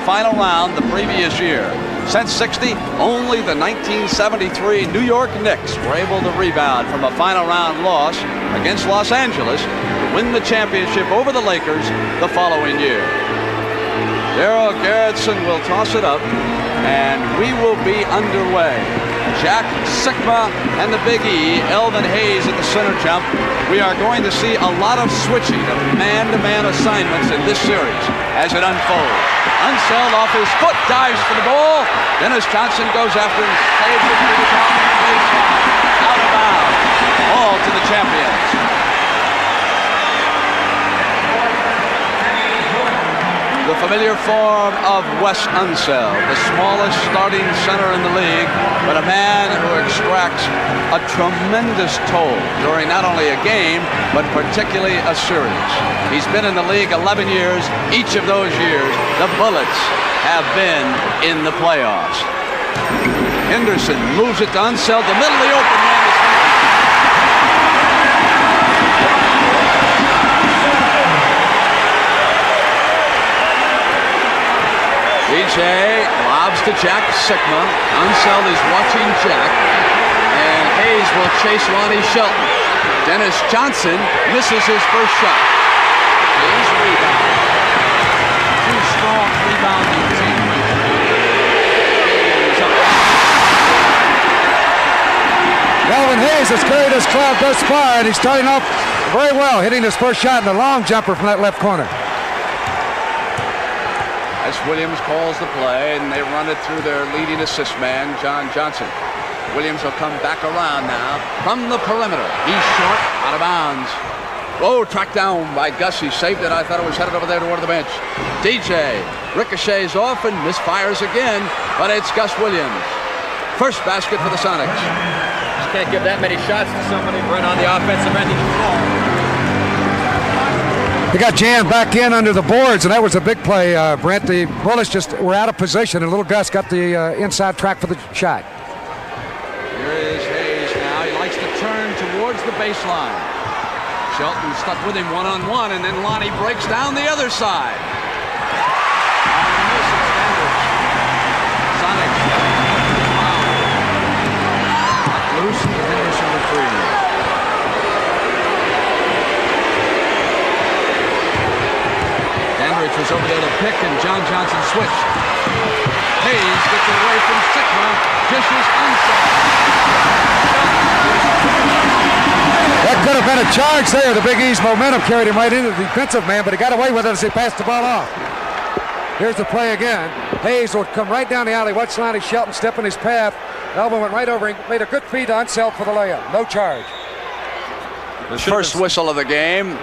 final round the previous year. Since '60, only the 1973 New York Knicks were able to rebound from a final round loss against Los Angeles to win the championship over the Lakers the following year. Daryl Gerritsen will toss it up, and we will be underway. Jack Sikma and the Big E, Elvin Hayes at the center jump. We are going to see a lot of switching of man-to-man assignments in this series as it unfolds. Unseld off his foot, dives for the ball. Dennis Johnson goes after him, saves it to the top of the baseline. Out of bounds. Ball to the champions. The familiar form of Wes Unseld, the smallest starting center in the league, but a man who extracts a tremendous toll during not only a game, but particularly a series. He's been in the league 11 years. Each of those years, the Bullets have been in the playoffs. Henderson moves it to Unseld, the middle of the open man is DJ lobs to Jack Sikma. Unseld is watching Jack, and Hayes will chase Lonnie Shelton. Dennis Johnson misses his first shot. Hayes rebound. Two strong rebounding teams. Elvin Hayes has carried his club thus far, and he's starting off very well, hitting his first shot in a long jumper from that left corner. As Williams calls the play, and they run it through their leading assist man, John Johnson. Williams will come back around now from the perimeter. He's short, out of bounds. Oh, tracked down by Gus. He saved it. I thought it was headed over there toward the bench. DJ ricochets off and misfires again, but it's Gus Williams. First basket for the Sonics. Just can't give that many shots to somebody right on the offensive end of the floor. He got jammed back in under the boards, and that was a big play, Brent. The Bullets just were out of position, and little Gus got the inside track for the shot. Here is Hayes now. He likes to turn towards the baseline. Shelton stuck with him one-on-one, and then Lonnie breaks down the other side. Sonics. Loose and Henderson retrieving. Danrich was over there to pick, and John Johnson switched. Hayes gets it away from Sikma. Dishes Unseld. That could have been a charge there. The Big E's momentum carried him right into the defensive man, but he got away with it as he passed the ball off. Here's the play again. Hayes will come right down the alley. Watch Lonnie Shelton step in his path. Elvin went right over and made a good feed to Unseld for the layup. No charge. The first whistle of the game.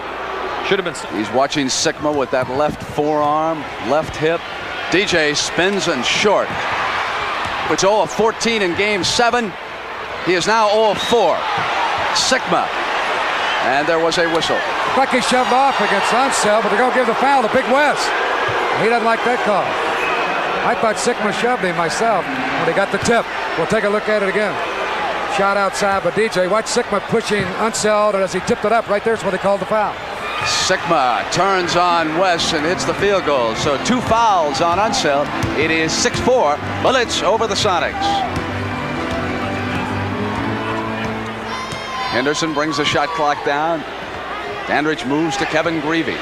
Should have been. He's watching Sikma with that left forearm, left hip. DJ spins and short. It's 0 of 14 in game 7. He is now 0 of 4. Sikma. And there was a whistle. Bucky shoved off against Unseld, but they're going to give the foul to Big Wes. He doesn't like that call. I thought Sikma shoved him myself when he got the tip. We'll take a look at it again. Shot outside by DJ. Watch Sikma pushing Unseld, and as he tipped it up, right there's when they called the foul. Sikma turns on Wes and hits the field goal. So 2 fouls on Unseld. It is 6-4. Bullets over the Sonics. Henderson brings the shot clock down. Dandridge moves to Kevin Greavy.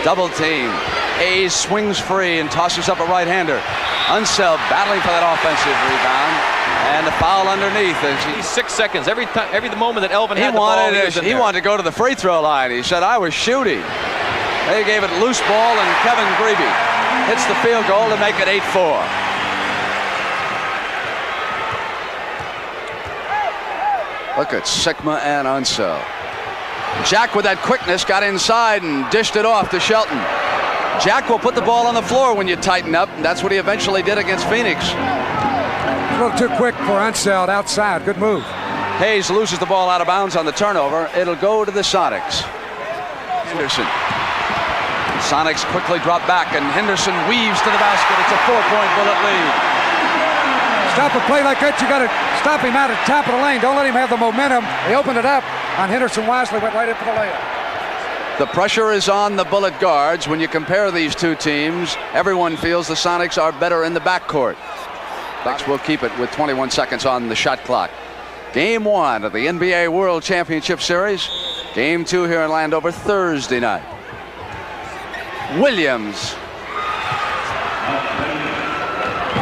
Double team. Hayes swings free and tosses up a right-hander. Unseld battling for that offensive rebound. And the foul underneath. He's 6 seconds. Every moment that Elvin had the ball, he wanted to go to the free throw line. He said, I was shooting. They gave it loose ball, and Kevin Greavy hits the field goal to make it 8-4. Look at Sikma and Unseld. Jack, with that quickness, got inside and dished it off to Shelton. Jack will put the ball on the floor when you tighten up, and that's what he eventually did against Phoenix. A little too quick for Unseld outside. Good move. Hayes loses the ball out of bounds on the turnover. It'll go to the Sonics. Henderson. Sonics quickly drop back, and Henderson weaves to the basket. It's a 4-point Bullet lead. Stop a play like that. You got to stop him out at the top of the lane. Don't let him have the momentum. He opened it up, and Henderson wisely went right in for the layup. The pressure is on the Bullet guards. When you compare these two teams, everyone feels the Sonics are better in the backcourt. Bucks will keep it with 21 seconds on the shot clock. Game 1 of the NBA World Championship Series. Game 2 here in Landover Thursday night. Williams.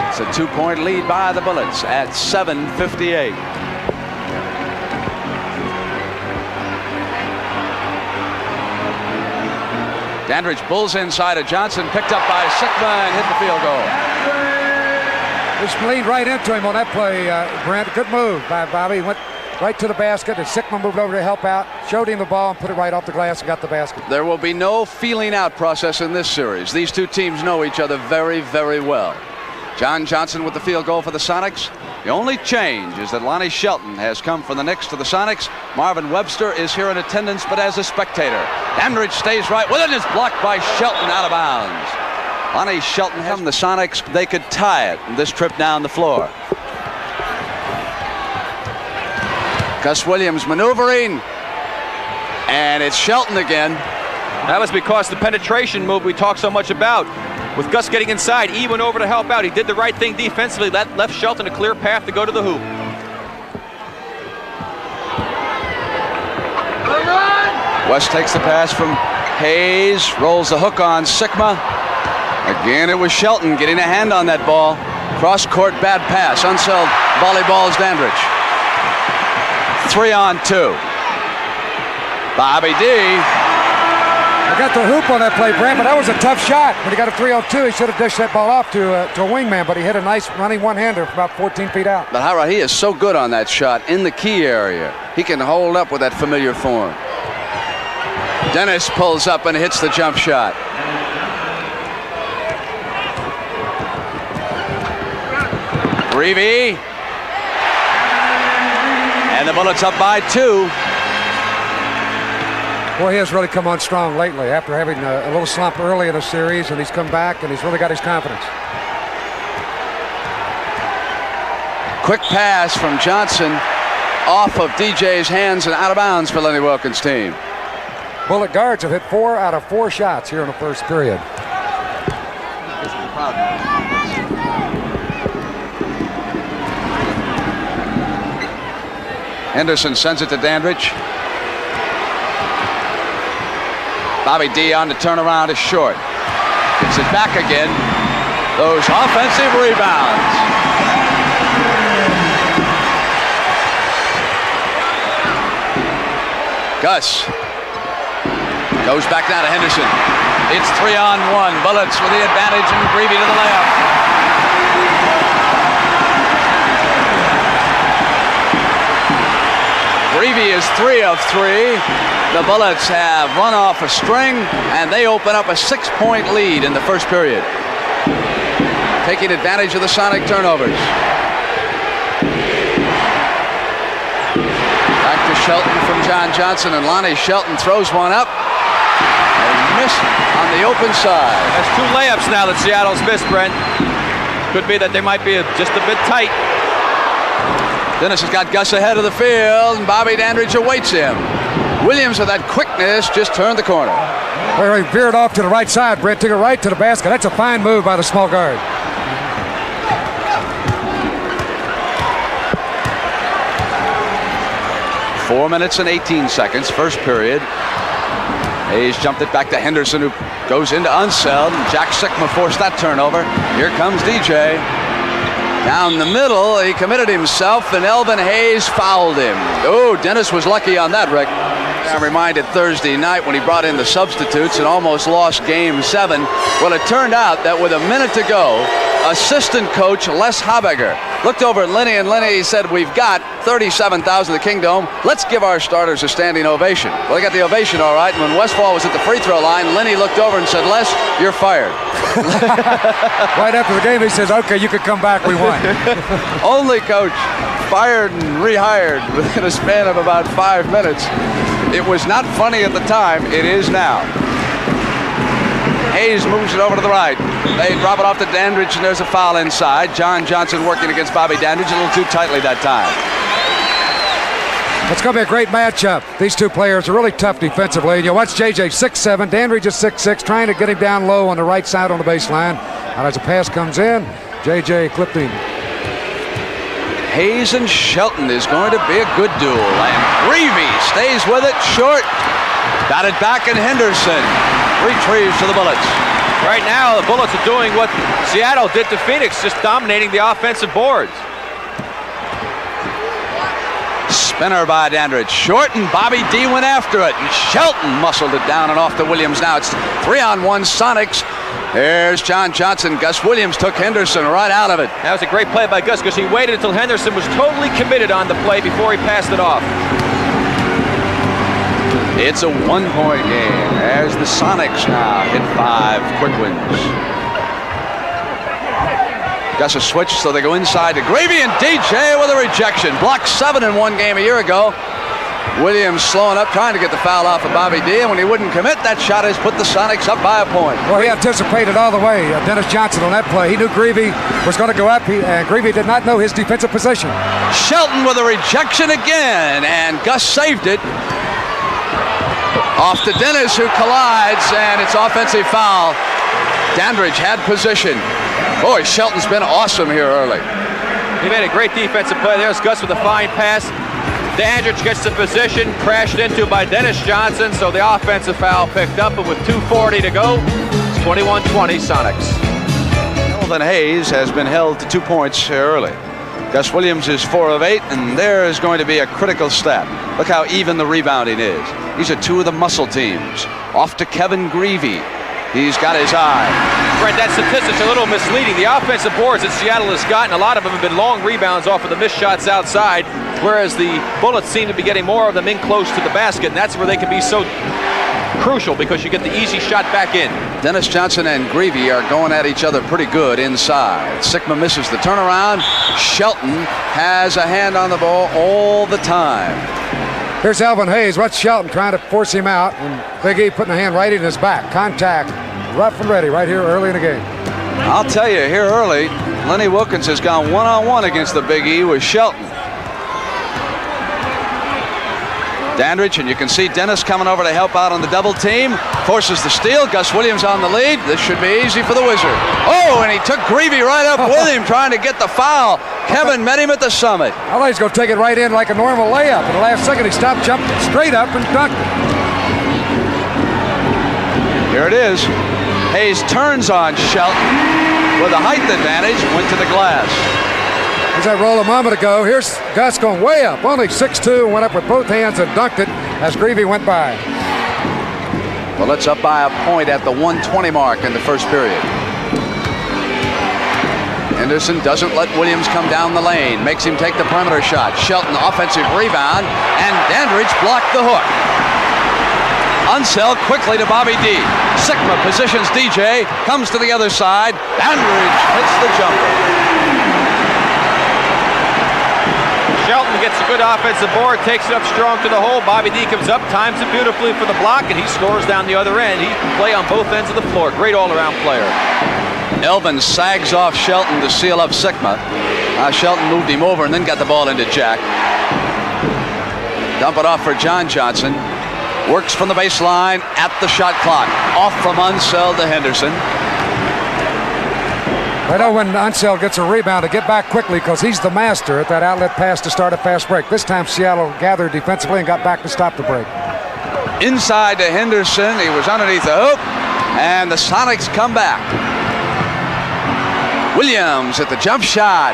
It's a 2-point lead by the Bullets at 7:58. Dandridge bulls inside of Johnson, picked up by Sikma and hit the field goal. Just leaned right into him on that play, Brent. Good move by Bobby. He went right to the basket, and Sikma moved over to help out, showed him the ball, and put it right off the glass and got the basket. There will be no feeling out process in this series. These two teams know each other very, very well. John Johnson with the field goal for the Sonics. The only change is that Lonnie Shelton has come from the Knicks to the Sonics. Marvin Webster is here in attendance, but as a spectator. Dandridge stays right with it and is blocked by Shelton out of bounds. Lonnie Shelton has the Sonics. They could tie it this trip down the floor. Gus Williams maneuvering, and it's Shelton again. That was because the penetration move we talked so much about. With Gus getting inside, he went over to help out. He did the right thing defensively. That left Shelton a clear path to go to the hoop. West takes the pass from Hayes, rolls the hook on Sikma. Again, it was Shelton getting a hand on that ball. Cross-court bad pass. Unseld volleyballs Dandridge. 3-on-2. Bobby D. I got the hoop on that play, Brent, but that was a tough shot. When he got a 3-on-2, he should have dished that ball off to a wingman, but he hit a nice running one-hander from about 14 feet out. But Howard, he is so good on that shot in the key area. He can hold up with that familiar form. Dennis pulls up and hits the jump shot. Reevy. And the Bullets up by 2. Boy, he has really come on strong lately after having a little slump early in the series, and he's come back and he's really got his confidence. Quick pass from Johnson off of DJ's hands and out of bounds for Lenny Wilkins' team. Bullet guards have hit 4 out of 4 shots here in the first period. Henderson sends it to Dandridge. Bobby D on the turnaround is short. Gets it back again. Those offensive rebounds. Gus goes back down to Henderson. It's 3-on-1. Bullets with the advantage and Greavy to the layup. Greavy is 3 of 3. The Bullets have run off a string, and they open up a 6-point lead in the first period, taking advantage of the Sonic turnovers. Back to Shelton from John Johnson, and Lonnie Shelton throws one up and missed on the open side. That's 2 layups now that Seattle's missed, Brent. Could be that they might be just a bit tight. Dennis has got Gus ahead of the field, and Bobby Dandridge awaits him. Williams, with that quickness, just turned the corner. Well, he veered off to the right side. Brent took it right to the basket. That's a fine move by the small guard. Four minutes and 18 seconds, first period. Hayes jumped it back to Henderson, who goes into Unseld. Jack Sikma forced that turnover. Here comes DJ. Down the middle, he committed himself, and Elvin Hayes fouled him. Oh, Dennis was lucky on that, Rick. I'm reminded Thursday night when he brought in the substitutes and almost lost Game 7. Well, it turned out that with a minute to go, assistant coach Les Habegger looked over at Lenny, and Lenny said, "We've got 37,000 at the Kingdome. Let's give our starters a standing ovation." Well, they got the ovation all right, and when Westfall was at the free throw line, Lenny looked over and said, "Les, you're fired." Right after the game, he says, "Okay, you can come back. We won." Only coach fired and rehired within a span of about 5 minutes. It was not funny at the time. It is now. Hayes moves it over to the right. They drop it off to Dandridge, and there's a foul inside. John Johnson working against Bobby Dandridge a little too tightly that time. It's going to be a great matchup. These two players are really tough defensively. And you watch JJ 6'7", Dandridge is 6'6", trying to get him down low on the right side on the baseline. And as the pass comes in, JJ clipped him. Hayes and Shelton is going to be a good duel. And Greavy stays with it, short. Got it back, and Henderson retrieves to the Bullets. Right now, the Bullets are doing what Seattle did to Phoenix, just dominating the offensive boards. Spinner by Dandridge. Short, and Bobby D went after it. And Shelton muscled it down and off to Williams. Now it's 3-on-1 Sonics. There's John Johnson. Gus Williams took Henderson right out of it. That was a great play by Gus because he waited until Henderson was totally committed on the play before he passed it off. It's a one-point game as the Sonics now hit 5 quick wins. Gus a switch, so they go inside to Gravy, and DJ with a rejection. Blocked 7 in one game a year ago. Williams slowing up, trying to get the foul off of Bobby D, and when he wouldn't commit, that shot has put the Sonics up by a point. Well, he anticipated all the way. Dennis Johnson on that play. He knew Gravy was going to go up, and Gravy did not know his defensive position. Shelton with a rejection again, and Gus saved it. Off to Dennis, who collides, and it's offensive foul. Dandridge had position. Boy, Shelton's been awesome here early. He made a great defensive play. There's Gus with a fine pass. Dandridge gets the position, crashed into by Dennis Johnson, so the offensive foul picked up, and with 2:40 to go, it's 21-20 Sonics. Elvin Hayes has been held to 2 points here early. Gus Williams is 4 of 8, and there is going to be a critical stat. Look how even the rebounding is. These are 2 of the muscle teams. Off to Kevin Greavy. He's got his eye. Fred, that statistic's a little misleading. The offensive boards that Seattle has gotten, a lot of them have been long rebounds off of the missed shots outside, whereas the Bullets seem to be getting more of them in close to the basket, and that's where they can be so crucial because you get the easy shot back in. Dennis Johnson and Greavy are going at each other pretty good inside. Sigma misses the turnaround. Shelton has a hand on the ball all the time. Here's Elvin Hayes. Watch Shelton trying to force him out, and Big E putting a hand right in his back. Contact, rough and ready right here early in the game. I'll tell you, here early, Lenny Wilkins has gone one-on-one against the Big E with Shelton. Dandridge, and you can see Dennis coming over to help out on the double team. Forces the steal. Gus Williams on the lead. This should be easy for the Wizard. Oh, and he took Greavy right up with him, trying to get the foul. Kevin met him at the summit. I thought he's going to take it right in like a normal layup. In the last second, he stopped, jumped straight up, and dunked it. Here it is. Hayes turns on Shelton with a height advantage. Went to the glass. Here's that roll a moment ago. Here's Gus going way up. Only 6'2", went up with both hands and dunked it as Greavy went by. Well, it's up by a point at the 1:20 mark in the first period. Henderson doesn't let Williams come down the lane. Makes him take the perimeter shot. Shelton offensive rebound, and Dandridge blocked the hook. Unseld quickly to Bobby D. Sigma positions DJ. Comes to the other side. Dandridge hits the jumper. Shelton gets a good offensive board, takes it up strong to the hole. Bobby D comes up, times it beautifully for the block, and he scores down the other end. He can play on both ends of the floor. Great all-around player. Elvin sags off Shelton to seal up Sigma. Shelton moved him over and then got the ball into Jack. Dump it off for John Johnson. Works from the baseline at the shot clock. Off from Unseld to Henderson. I know when Unseld gets a rebound to get back quickly because he's the master at that outlet pass to start a fast break. This time Seattle gathered defensively and got back to stop the break. Inside to Henderson. He was underneath the hoop. And the Sonics come back. Williams at the jump shot.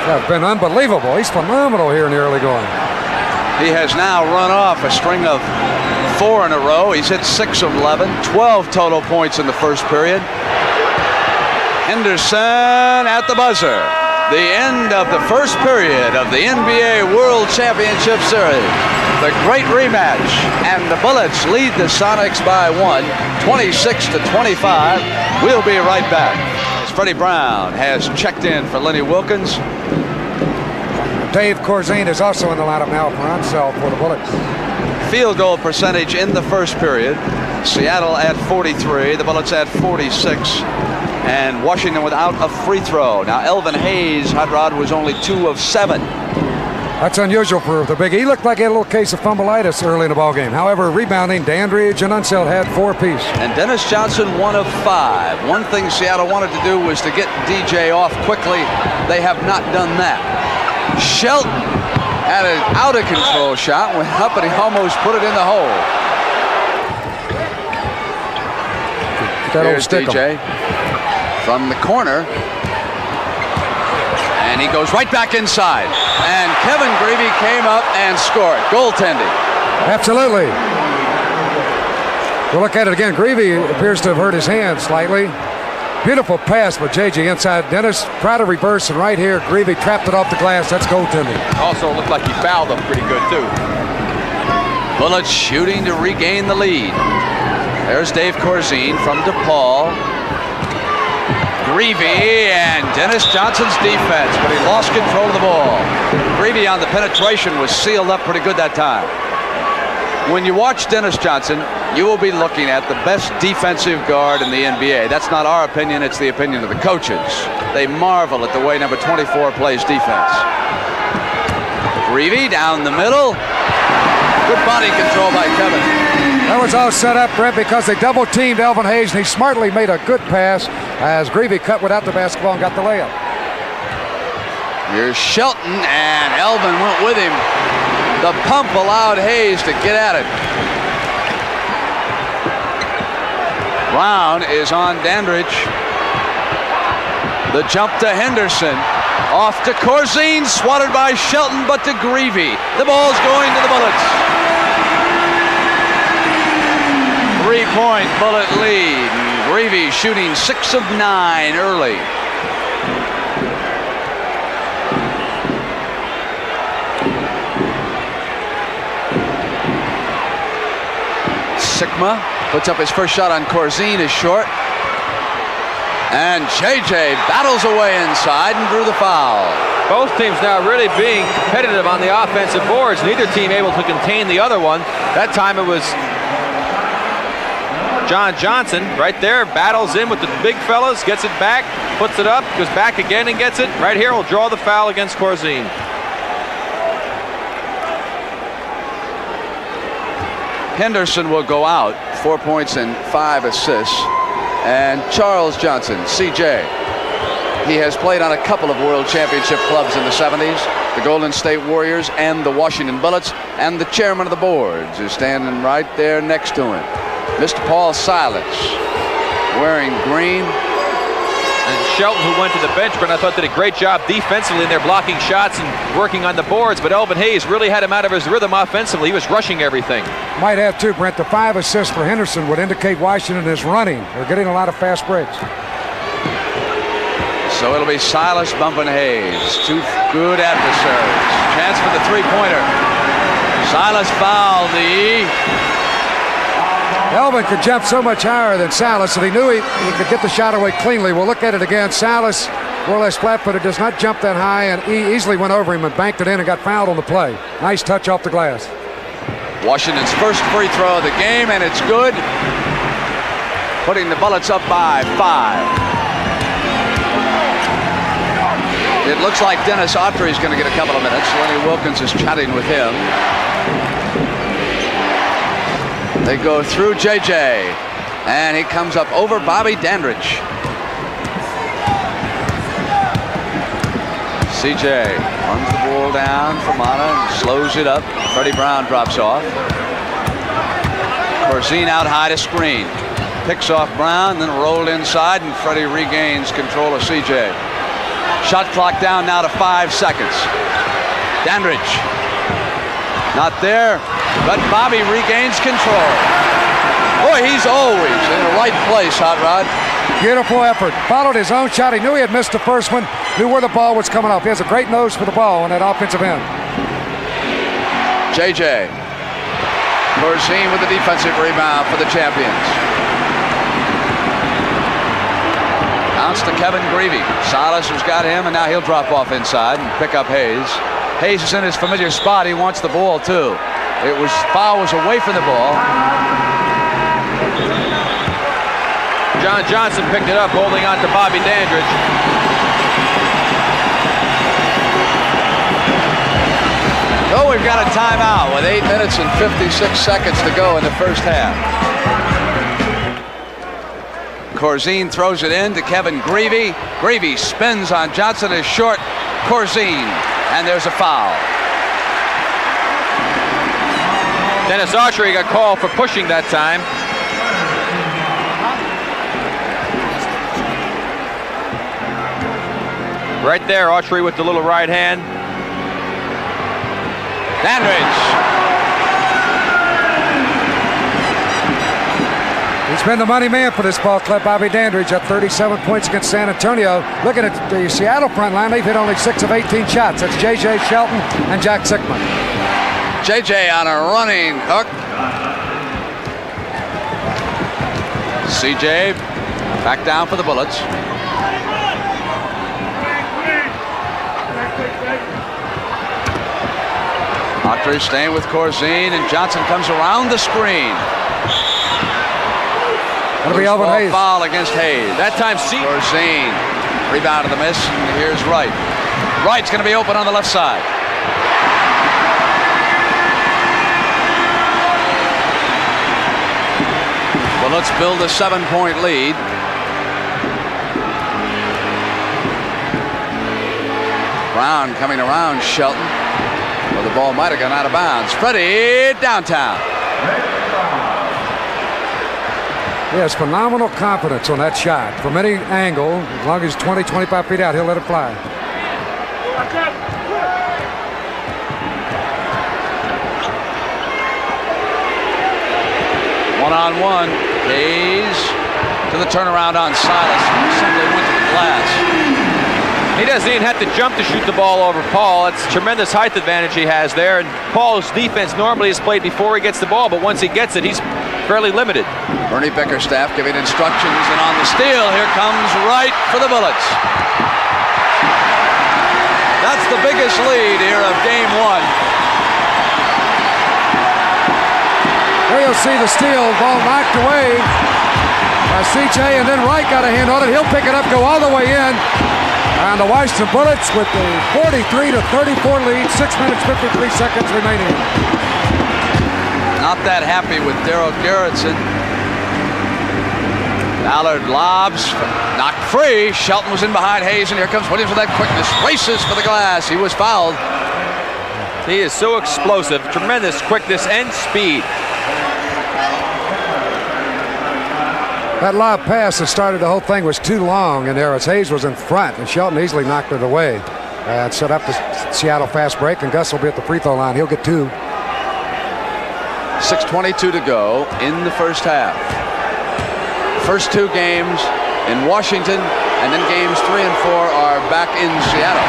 That's been unbelievable. He's phenomenal here in the early going. He has now run off a string of 4 in a row. He's hit 6 of 11, 12 total points in the first period. Henderson at the buzzer. The end of the first period of the NBA World Championship Series. The great rematch, and the Bullets lead the Sonics by 1, 26-25. We'll be right back. As Freddie Brown has checked in for Lenny Wilkins. Dave Corzine is also in the lineup now for Unseld for the Bullets. Field goal percentage in the first period. Seattle at 43, the Bullets at 46. And Washington without a free throw. Now Elvin Hayes, Hot Rod, was only 2 of 7. That's unusual for the big. He looked like he had a little case of fumbleitis early in the ball game. However, rebounding, Dandridge and Unseld had 4 apiece. And Dennis Johnson 1 of 5. One thing Seattle wanted to do was to get DJ off quickly. They have not done that. Shelton had an out-of-control shot, went up and he almost put it in the hole. Here's DJ from the corner. And he goes right back inside. And Kevin Greavy came up and scored. Goaltending. Absolutely. We'll look at it again. Greavy appears to have hurt his hand slightly. Beautiful pass by JJ inside. Dennis tried to reverse, and right here, Greavy trapped it off the glass. That's goaltending. Also looked like he fouled him pretty good, too. Bullets shooting to regain the lead. There's Dave Corzine from DePaul. Greavy and Dennis Johnson's defense, but he lost control of the ball. Greavy on the penetration was sealed up pretty good that time. When you watch Dennis Johnson, you will be looking at the best defensive guard in the NBA. That's not our opinion, it's the opinion of the coaches. They marvel at the way number 24 plays defense. Greavy down the middle. Good body control by Kevin. That was all set up, Brent, because they double-teamed Elvin Hayes, and he smartly made a good pass as Greavy cut without the basketball and got the layup. Here's Shelton, and Elvin went with him. The pump allowed Hayes to get at it. Brown is on Dandridge. The jump to Henderson. Off to Corzine, swatted by Shelton, but to Greavy. The ball's going to the Bullets. 3-point Bullet lead. Greavy shooting 6 of 9 early. Sigma puts up his first shot on Corzine, is short. And JJ battles away inside and drew the foul. Both teams now really being competitive on the offensive boards. Neither team able to contain the other one. That time it was John Johnson right there, battles in with the big fellas, gets it back, puts it up, goes back again and gets it. Right here will draw the foul against Corzine. Henderson will go out, 4 points and 5 assists. And Charles Johnson, CJ, he has played on a couple of world championship clubs in the 70s, the Golden State Warriors and the Washington Bullets, and the chairman of the boards is standing right there next to him. Mr. Paul Silas, wearing green. And Shelton, who went to the bench, but I thought did a great job defensively in there, blocking shots and working on the boards. But Elvin Hayes really had him out of his rhythm offensively. He was rushing everything. Might add too, Brent, the 5 assists for Henderson would indicate Washington is running. They're getting a lot of fast breaks. So it'll be Silas bumping Hayes. 2 good adversaries. Chance for the three-pointer. Silas fouled the Elvin could jump so much higher than Salas, and he knew he could get the shot away cleanly. We'll look at it again. Salas, more or less flat-footed, does not jump that high, and he easily went over him and banked it in and got fouled on the play. Nice touch off the glass. Washington's first free throw of the game, and it's good. Putting the Bullets up by 5. It looks like Dennis Autry is going to get a couple of minutes. Lenny Wilkins is chatting with him. They go through JJ, and he comes up over Bobby Dandridge. CJ runs the ball down for Mana and slows it up. Freddie Brown drops off. Corzine out high to screen. Picks off Brown, then rolled inside, and Freddie regains control of CJ. Shot clock down now to 5 seconds. Dandridge. Not there, but Bobby regains control. Boy, he's always in the right place, Hot Rod. Beautiful effort. Followed his own shot. He knew he had missed the first one, knew where the ball was coming off. He has a great nose for the ball on that offensive end. JJ. Corzine with the defensive rebound for the champions. Bounce to Kevin Greavy. Silas has got him, and now he'll drop off inside and pick up Hayes. Hayes is in his familiar spot. He wants the ball, too. Foul was away from the ball. John Johnson picked it up, holding on to Bobby Dandridge. So we've got a timeout with 8 minutes and 56 seconds to go in the first half. Corzine throws it in to Kevin Greavy. Greavy spins on Johnson, is short. Corzine, and there's a foul. Dennis Autry got called for pushing that time. Right there, Autry with the little right hand. Dandridge. He's been the money man for this ball club, Bobby Dandridge, up 37 points against San Antonio. Looking at the Seattle front line, they've hit only 6 of 18 shots. That's J.J. Shelton and Jack Sickman. J.J. on a running hook. C.J. back down for the Bullets. Autry staying with Corzine, and Johnson comes around the screen. That'll be Elvin Hayes. Foul against Hayes. That time, Corzine. Rebound to the miss, and here's Wright. Wright's going to be open on the left side. Well, let's build a 7-point lead. Brown coming around Shelton. Well, the ball might have gone out of bounds. Freddie downtown. He has phenomenal confidence on that shot. From any angle, as long as he's 20, 25 feet out, he'll let it fly. One-on-one. Hayes to the turnaround on Silas. Simply went to the glass. he doesn't even have to jump to shoot the ball over Paul. It's a tremendous height advantage he has there. And Paul's defense normally is played before he gets the ball, but once he gets it, he's fairly limited. Bernie Bickerstaff giving instructions, and on the steal, here comes Wright for the Bullets. That's the biggest lead here of game one. There you'll see the steal, ball knocked away by CJ, and then Wright got a hand on it. He'll pick it up, go all the way in. And the Washington Bullets with the 43-34 lead, 6 minutes, 53 seconds remaining. Not that happy with Daryl Garrettson. Ballard lobs, knocked free. Shelton was in behind Hayes, and here comes Williams with that quickness. Races for the glass. He was fouled. He is so explosive, tremendous quickness and speed. That lob pass that started the whole thing was too long in there as Hayes was in front, and Shelton easily knocked it away and set up the Seattle fast break, and Gus will be at the free throw line. He'll get two. 6:22 to go in the first half. First two games in Washington, and then games 3 and 4 are back in Seattle.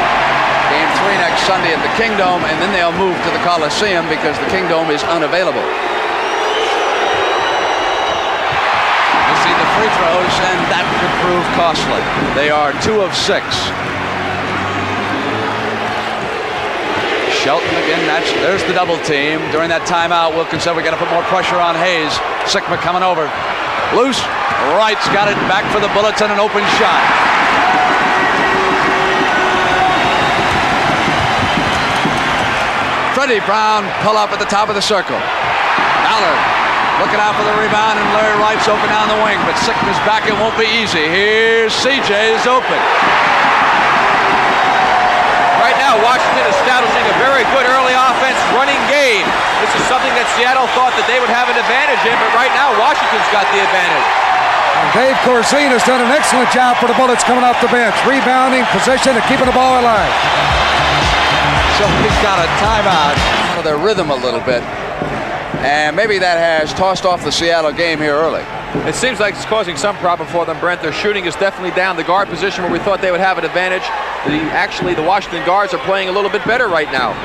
Game 3 next Sunday at the Kingdome, and then they'll move to the Coliseum because the Kingdome is unavailable. You see the free throws, and that could prove costly. They are 2 of 6. Shelton again, there's the double team. During that timeout, Wilkins said we got to put more pressure on Hayes. Sickma coming over. Loose. Wright's got it back for the Bullets and an open shot. Freddie Brown pull up at the top of the circle. Ballard looking out for the rebound, and Larry Wright's open down the wing, but Sickma's back. It won't be easy. Here's CJ is open. Right now, Washington establishing a very good early offense running game. This is something that Seattle thought that they would have an advantage in, but right now, Washington's got the advantage. And Dave Corzine has done an excellent job for the Bullets coming off the bench. Rebounding, position, and keeping the ball alive. So he's got a timeout out of their rhythm a little bit. And maybe that has tossed off the Seattle game here early. It seems like it's causing some problem for them, Brent. Their shooting is definitely down. The guard position where we thought they would have an advantage. Actually, the Washington guards are playing a little bit better right now.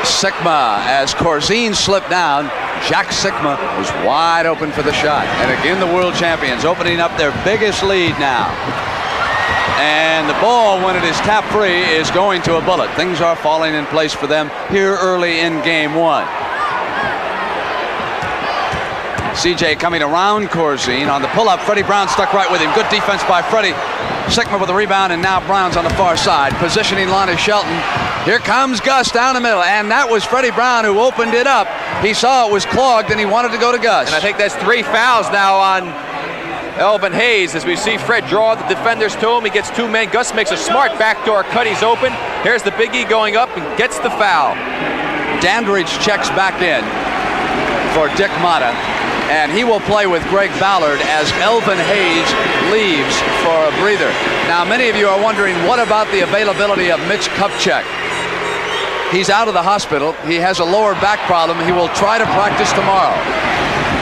Sickma, as Corzine slipped down, Jack Sickma was wide open for the shot. And again, the world champions opening up their biggest lead now. And the ball, when it is tap free, is going to a Bullet. Things are falling in place for them here early in game one. CJ coming around Corzine on the pull-up. Freddie Brown stuck right with him. Good defense by Freddie. Sickma with the rebound, and now Brown's on the far side. Positioning Lonnie Shelton. Here comes Gus down the middle, and that was Freddie Brown who opened it up. He saw it was clogged, and he wanted to go to Gus. And I think that's 3 fouls now on Elvin Hayes as we see Fred draw the defenders to him. He gets 2 men. Gus makes a smart backdoor cut. He's open. Here's the Big E going up and gets the foul. Dandridge checks back in for Dick Motta, and he will play with Greg Ballard as Elvin Hayes leaves for a breather. Now, many of you are wondering, what about the availability of Mitch Kupchak? He's out of the hospital. He has a lower back problem. He will try to practice tomorrow.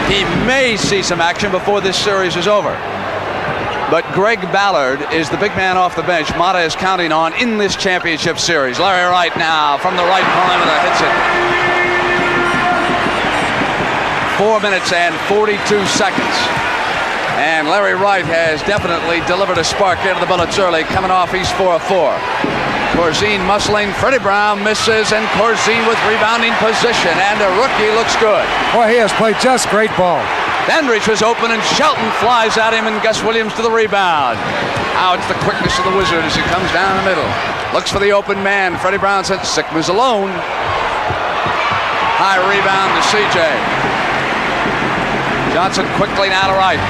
He may see some action before this series is over. But Greg Ballard is the big man off the bench Motta is counting on in this championship series. Larry Wright now from the right perimeter hits it. 4 minutes and 42 seconds. And Larry Wright has definitely delivered a spark into the Bullets early, coming off. He's 4 of 4. Corzine muscling, Freddie Brown misses, and Corzine with rebounding position, and the rookie looks good. Boy, he has played just great ball. Dandridge was open, and Shelton flies at him, and Gus Williams to the rebound. Now it's the quickness of the Wizard as he comes down the middle. Looks for the open man. Freddie Brown said Sickma's alone. High rebound to CJ. Johnson quickly now to Wright.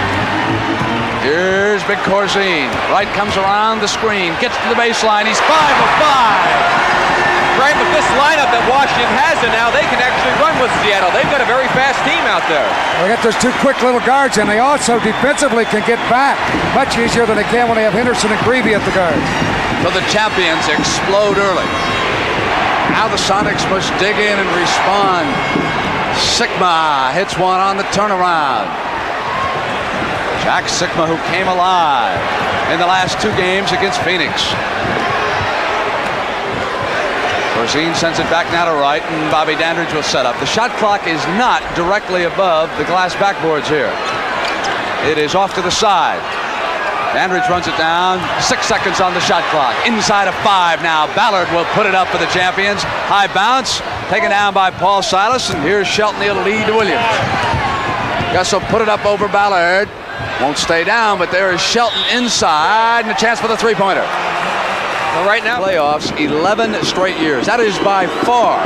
Here's Big Corzine. Wright comes around the screen, gets to the baseline. He's 5 of 5. Right, but this lineup that Washington has it now, they can actually run with Seattle. They've got a very fast team out there. They got those 2 quick little guards, and they also defensively can get back much easier than they can when they have Henderson and Greavy at the guards. So the champions explode early. Now the Sonics must dig in and respond. Sickma hits one on the turnaround. Jack Sickma, who came alive in the last 2 games against Phoenix. Corzine sends it back now to Wright, and Bobby Dandridge will set up. The shot clock is not directly above the glass backboards here. It is off to the side. Dandridge runs it down. 6 seconds on the shot clock. Inside of 5 now. Ballard will put it up for the champions. High bounce, taken down by Paul Silas, and here's Shelton. He'll lead to Williams. Gus will put it up over Ballard. Won't stay down, but there is Shelton inside, and a chance for the three-pointer. Well, right now, Playoffs, 11 straight years. That is by far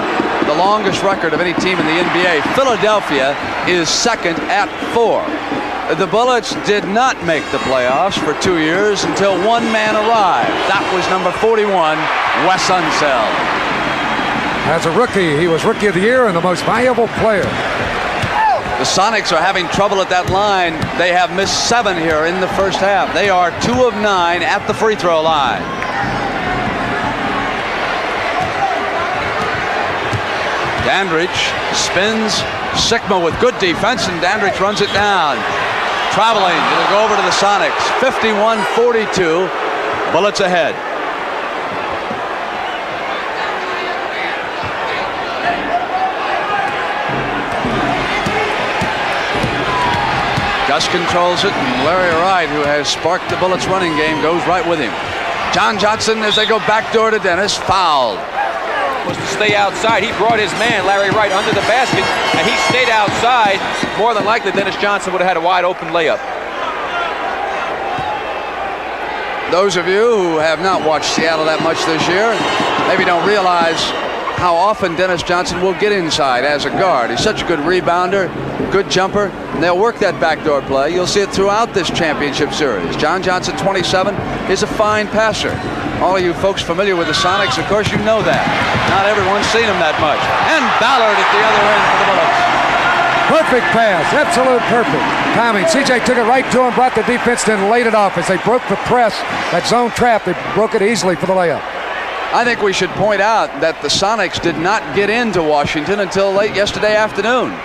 the longest record of any team in the NBA. Philadelphia is second at 4. The Bullets did not make the playoffs for 2 years until one man arrived. That was number 41, Wes Unseld. As a rookie, he was Rookie of the Year and the most valuable player. The Sonics are having trouble at that line. They have missed 7 here in the first half. They are 2 of 9 at the free throw line. Dandridge spins Sickma with good defense, and Dandridge runs it down. Traveling, it'll go over to the Sonics. 51-42, Bullets ahead. Gus controls it, and Larry Wright, who has sparked the Bullets running game, goes right with him. John Johnson, as they go backdoor to Dennis, fouled. Was to stay outside. He brought his man, Larry Wright, under the basket, and he stayed outside. More than likely, Dennis Johnson would have had a wide open layup. Those of you who have not watched Seattle that much this year maybe don't realize how often Dennis Johnson will get inside as a guard. He's such a good rebounder, good jumper, and they'll work that backdoor play. You'll see it throughout this championship series. John Johnson, 27, is a fine passer. All of you folks familiar with the Sonics, of course, you know that. Not everyone's seen him that much. And Ballard at the other end for the Bullets. Perfect pass, absolute perfect timing. CJ took it right to him, brought the defense, then laid it off. As they broke the press, that zone trap, they broke it easily for the layup. I think we should point out that the Sonics did not get into Washington until late yesterday afternoon.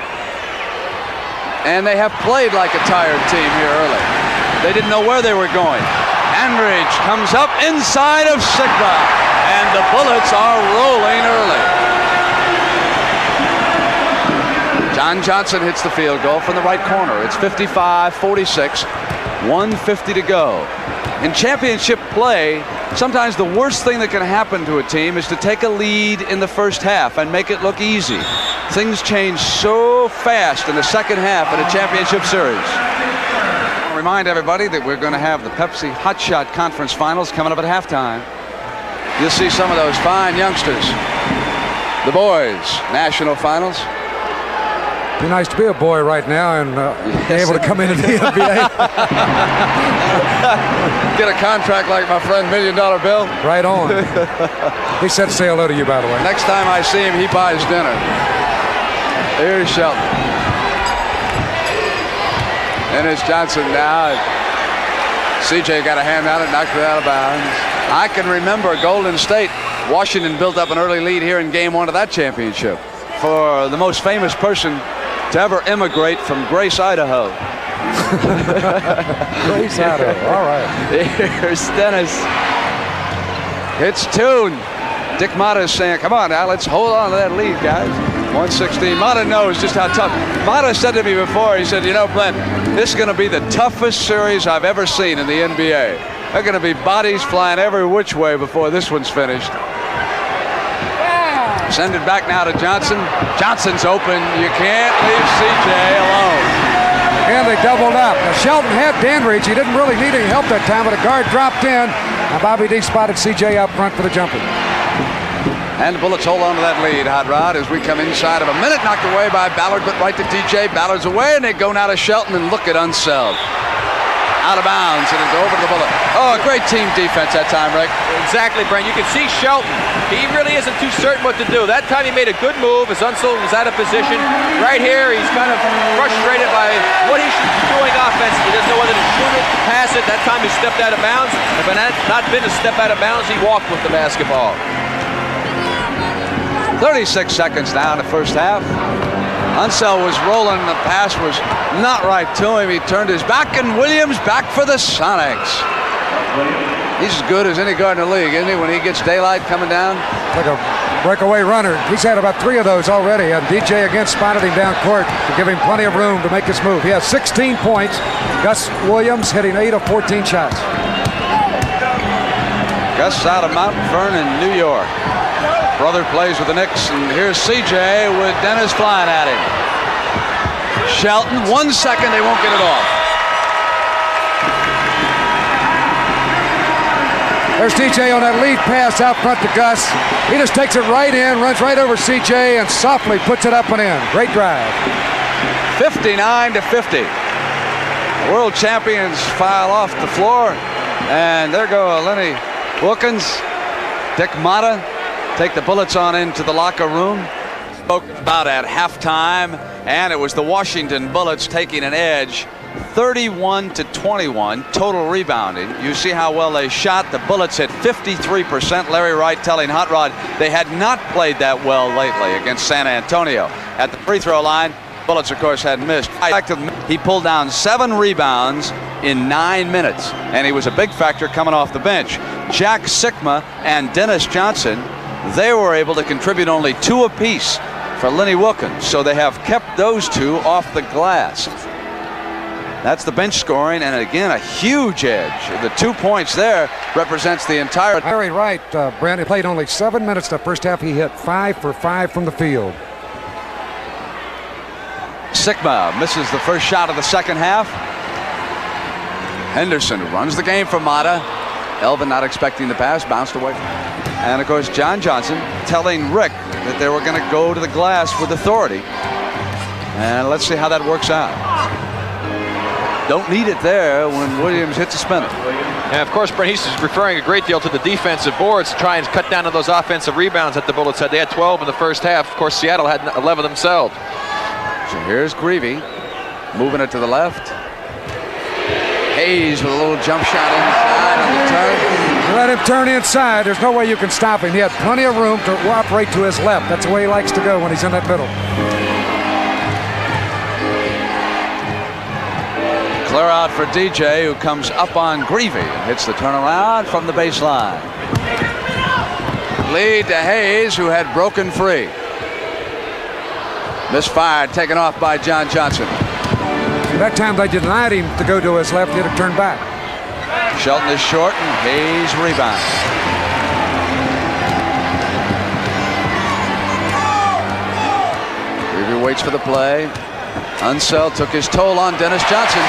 And they have played like a tired team here early. They didn't know where they were going. Dandridge comes up inside of Sickma, and the Bullets are rolling early. John Johnson hits the field goal from the right corner. It's 55-46, 1:50 to go. In championship play, sometimes the worst thing that can happen to a team is to take a lead in the first half and make it look easy. Things change so fast in the second half in a championship series. I'll remind everybody that we're going to have the Pepsi Hot Shot Conference Finals coming up at halftime. you'll see some of those fine youngsters. The boys' national finals. Be nice to be a boy right now and be able to come into the NBA. Get a contract like my friend $1 Million Bill. Right on. He said to say hello to you, by the way. Next time I see him, he buys dinner. Here's Shelton. And it's Johnson now. CJ got a hand out and knocked it out of bounds. I can remember Golden State. Washington built up an early lead here in game 1 of that championship. For the most famous person to ever immigrate from Grace, Idaho. Grace, Idaho. All right. Here's Dennis. It's Toon. Dick Mata is saying, come on now, let's hold on to that lead, guys. 116. Mata knows just how tough. Mata said to me before, he said, you know, Brent, this is going to be the toughest series I've ever seen in the NBA. There are going to be bodies flying every which way before this one's finished. Send it back now to Johnson. Johnson's open. You can't leave CJ alone. And they doubled up. Now Shelton had Dandridge. He didn't really need any help that time, but a guard dropped in. Now Bobby D spotted CJ out front for the jumper. And the Bullets hold on to that lead, Hot Rod, as we come inside of a minute. Knocked away by Ballard, but right to DJ. Ballard's away, and they go now to Shelton, and look at Unseld. Out of bounds, and it's over to the Bullet. Oh, great team defense that time, Rick. Exactly, Brent. You can see Shelton. He really isn't too certain what to do. That time he made a good move as Unseld was out of position. Right here, he's kind of frustrated by what he should be doing offensively. He doesn't know whether to shoot it, to pass it. That time he stepped out of bounds. If it had not been a step out of bounds, he walked with the basketball. 36 seconds now in the first half. Unseld was rolling, the pass was not right to him. He turned his back, and Williams back for the Sonics. He's as good as any guard in the league, isn't he, when he gets daylight coming down? Like a breakaway runner. He's had about 3 of those already, and DJ again spotted him down court to give him plenty of room to make his move. He has 16 points. Gus Williams hitting 8 of 14 shots. Gus out of Mount Vernon, New York. Brother plays with the Knicks, and here's CJ with Dennis flying at him. Shelton, 1 second, they won't get it off. There's DJ on that lead pass out front to Gus. He just takes it right in, runs right over CJ, and softly puts it up and in. Great drive. 59 to 50. The world champions file off the floor, and there go Lenny Wilkins, Dick Mata. Take the Bullets on into the locker room. Spoke about at halftime, and it was the Washington Bullets taking an edge, 31 to 21 total rebounding. You see how well they shot. The Bullets hit 53%. Larry Wright telling Hot Rod they had not played that well lately against San Antonio. At the free throw line, Bullets, of course, had missed. He pulled down 7 rebounds in 9 minutes, and he was a big factor coming off the bench. Jack Sikma and Dennis Johnson, they were able to contribute only 2 apiece for Lenny Wilkins, so they have kept those 2 off the glass. That's the bench scoring, and again, a huge edge. The 2 points there represents the entire... Larry Wright, Brent, played only 7 minutes the first half. He hit 5 for 5 from the field. Sikma misses the first shot of the second half. Henderson runs the game for Mata. Elvin not expecting the pass, bounced away. And of course, John Johnson telling Rick that they were going to go to the glass with authority. And let's see how that works out. Don't need it there when Williams hits a spinner. And of course, Brent, he's referring a great deal to the defensive boards to try and cut down on those offensive rebounds that the Bullets had. They had 12 in the first half. Of course, Seattle had 11 themselves. So here's Greavy moving it to the left. Hayes with a little jump shot inside on the turn. You let him turn inside, there's no way you can stop him. He had plenty of room to operate to his left. That's the way he likes to go when he's in that middle. Clear out for DJ, who comes up on Greavy and hits the turnaround from the baseline. Lead to Hayes, who had broken free. Misfired, taken off by John Johnson. That time they denied him to go to his left. He'd have turned back. Shelton is short, and Hayes rebounds. Greavy waits for the play. Unseld took his toll on Dennis Johnson.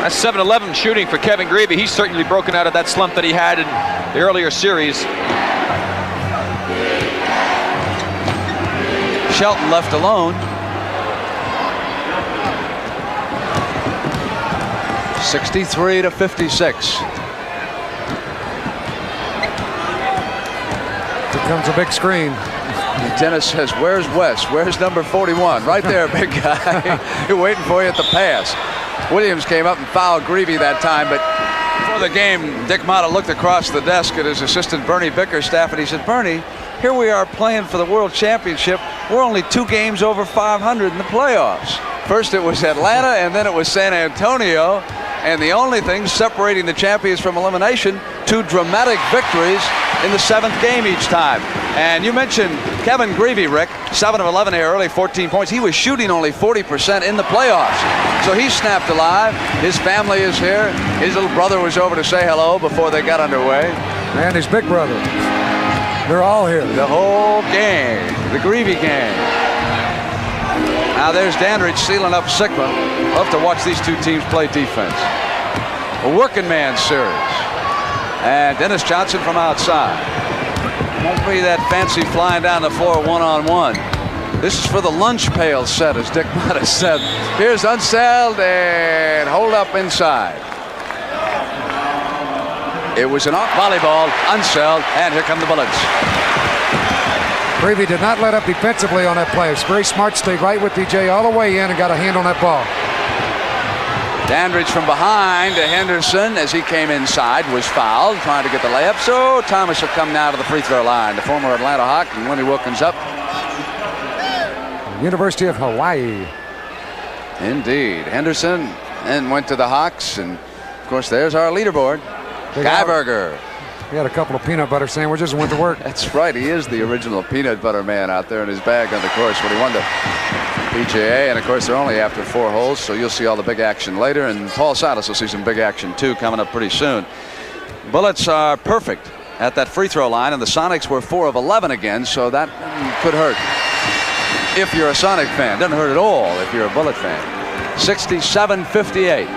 That's 7-11 shooting for Kevin Greavy. He's certainly broken out of that slump that he had in the earlier series. Shelton left alone. 63-56. Here comes a big screen. Dennis says, where's Wes? Where's number 41? Right there, big guy. You're waiting for you at the pass. Williams came up and fouled Greavy that time, but before the game, Dick Motta looked across the desk at his assistant Bernie Bickerstaff, and he said, Bernie, here we are playing for the World Championship. We're only 2 games over 500 in the playoffs. First it was Atlanta, and then it was San Antonio. And the only thing separating the champions from elimination, 2 dramatic victories in the 7th game each time. And you mentioned Kevin Greavy, Rick, 7 of 11 here early, 14 points. He was shooting only 40% in the playoffs. So he snapped alive. His family is here. His little brother was over to say hello before they got underway. And his big brother. They're all here. The whole gang, the Greavy gang. Now there's Dandridge sealing up Sigma. Love to watch these 2 teams play defense. A working man series. And Dennis Johnson from outside. Won't be that fancy flying down the floor one-on-one. This is for the lunch pail set, as Dick Motta said. Here's Unseld and hold up inside. It was an off volleyball, Unseld, and here come the Bullets. Greavy did not let up defensively on that play. It's very smart, stayed right with DJ all the way in and got a hand on that ball. Dandridge from behind to Henderson as he came inside, was fouled, trying to get the layup. So Thomas will come now to the free throw line. The former Atlanta Hawk, and Lenny Wilkins up. University of Hawaii. Indeed. Henderson then went to the Hawks, and of course there's our leaderboard. Guyberger. He had a couple of peanut butter sandwiches and went to work. That's right. He is the original peanut butter man out there in his bag on the course when he won the PGA. And of course, they're only after 4 holes, so you'll see all the big action later. And Paul Silas will see some big action too coming up pretty soon. Bullets are perfect at that free throw line, and the Sonics were 4 of 11 again, so that could hurt if you're a Sonic fan. Doesn't hurt at all if you're a Bullet fan. 67-58.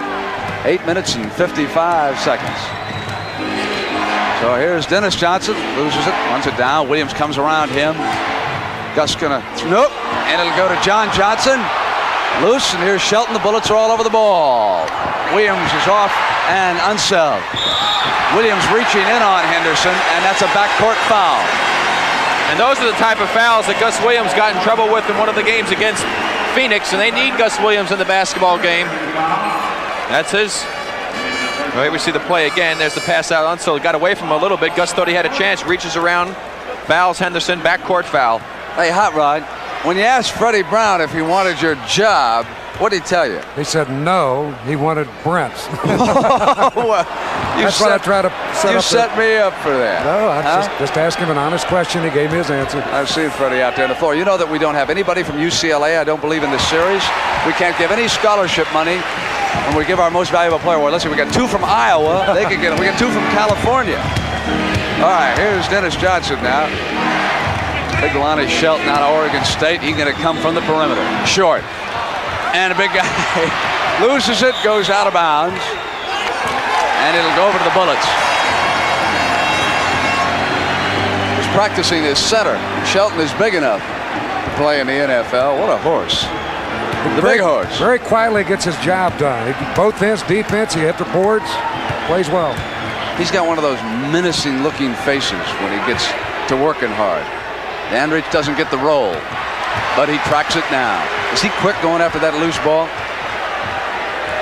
8 minutes and 55 seconds. So here's Dennis Johnson, loses it, runs it down. Williams comes around him. Gus gonna, nope, and it'll go to John Johnson. Loose, and here's Shelton. The Bullets are all over the ball. Williams is off and Unseld. Williams reaching in on Henderson, and that's a backcourt foul. And those are the type of fouls that Gus Williams got in trouble with in one of the games against Phoenix, and they need Gus Williams in the basketball game. That's his. Well, here we see the play again. There's the pass out. Unseld got away from him a little bit. Gus thought he had a chance. Reaches around, fouls Henderson. Backcourt foul. Hey, Hot Rod, when you asked Freddie Brown if he wanted your job, what did he tell you? He said no, he wanted Brent's. Well, that's what I tried to set up. You set me up for that. No, I just asked him an honest question. He gave me his answer. I've seen Freddie out there on the floor. You know that we don't have anybody from UCLA, I don't believe, in this series. We can't give any scholarship money. And we give our most valuable player award. Let's see, we got 2 from Iowa. They could get it. We got 2 from California. All right, here's Dennis Johnson now. Big Lonnie Shelton out of Oregon State. He's going to come from the perimeter. Short. And a big guy loses it, goes out of bounds. And it'll go over to the Bullets. He's practicing his center. Shelton is big enough to play in the NFL. What a horse. The big horse. Very quietly gets his job done. Both ends, defense, he hit the boards, plays well. He's got one of those menacing looking faces when he gets to working hard. Dandridge doesn't get the roll, but he tracks it now. Is he quick going after that loose ball?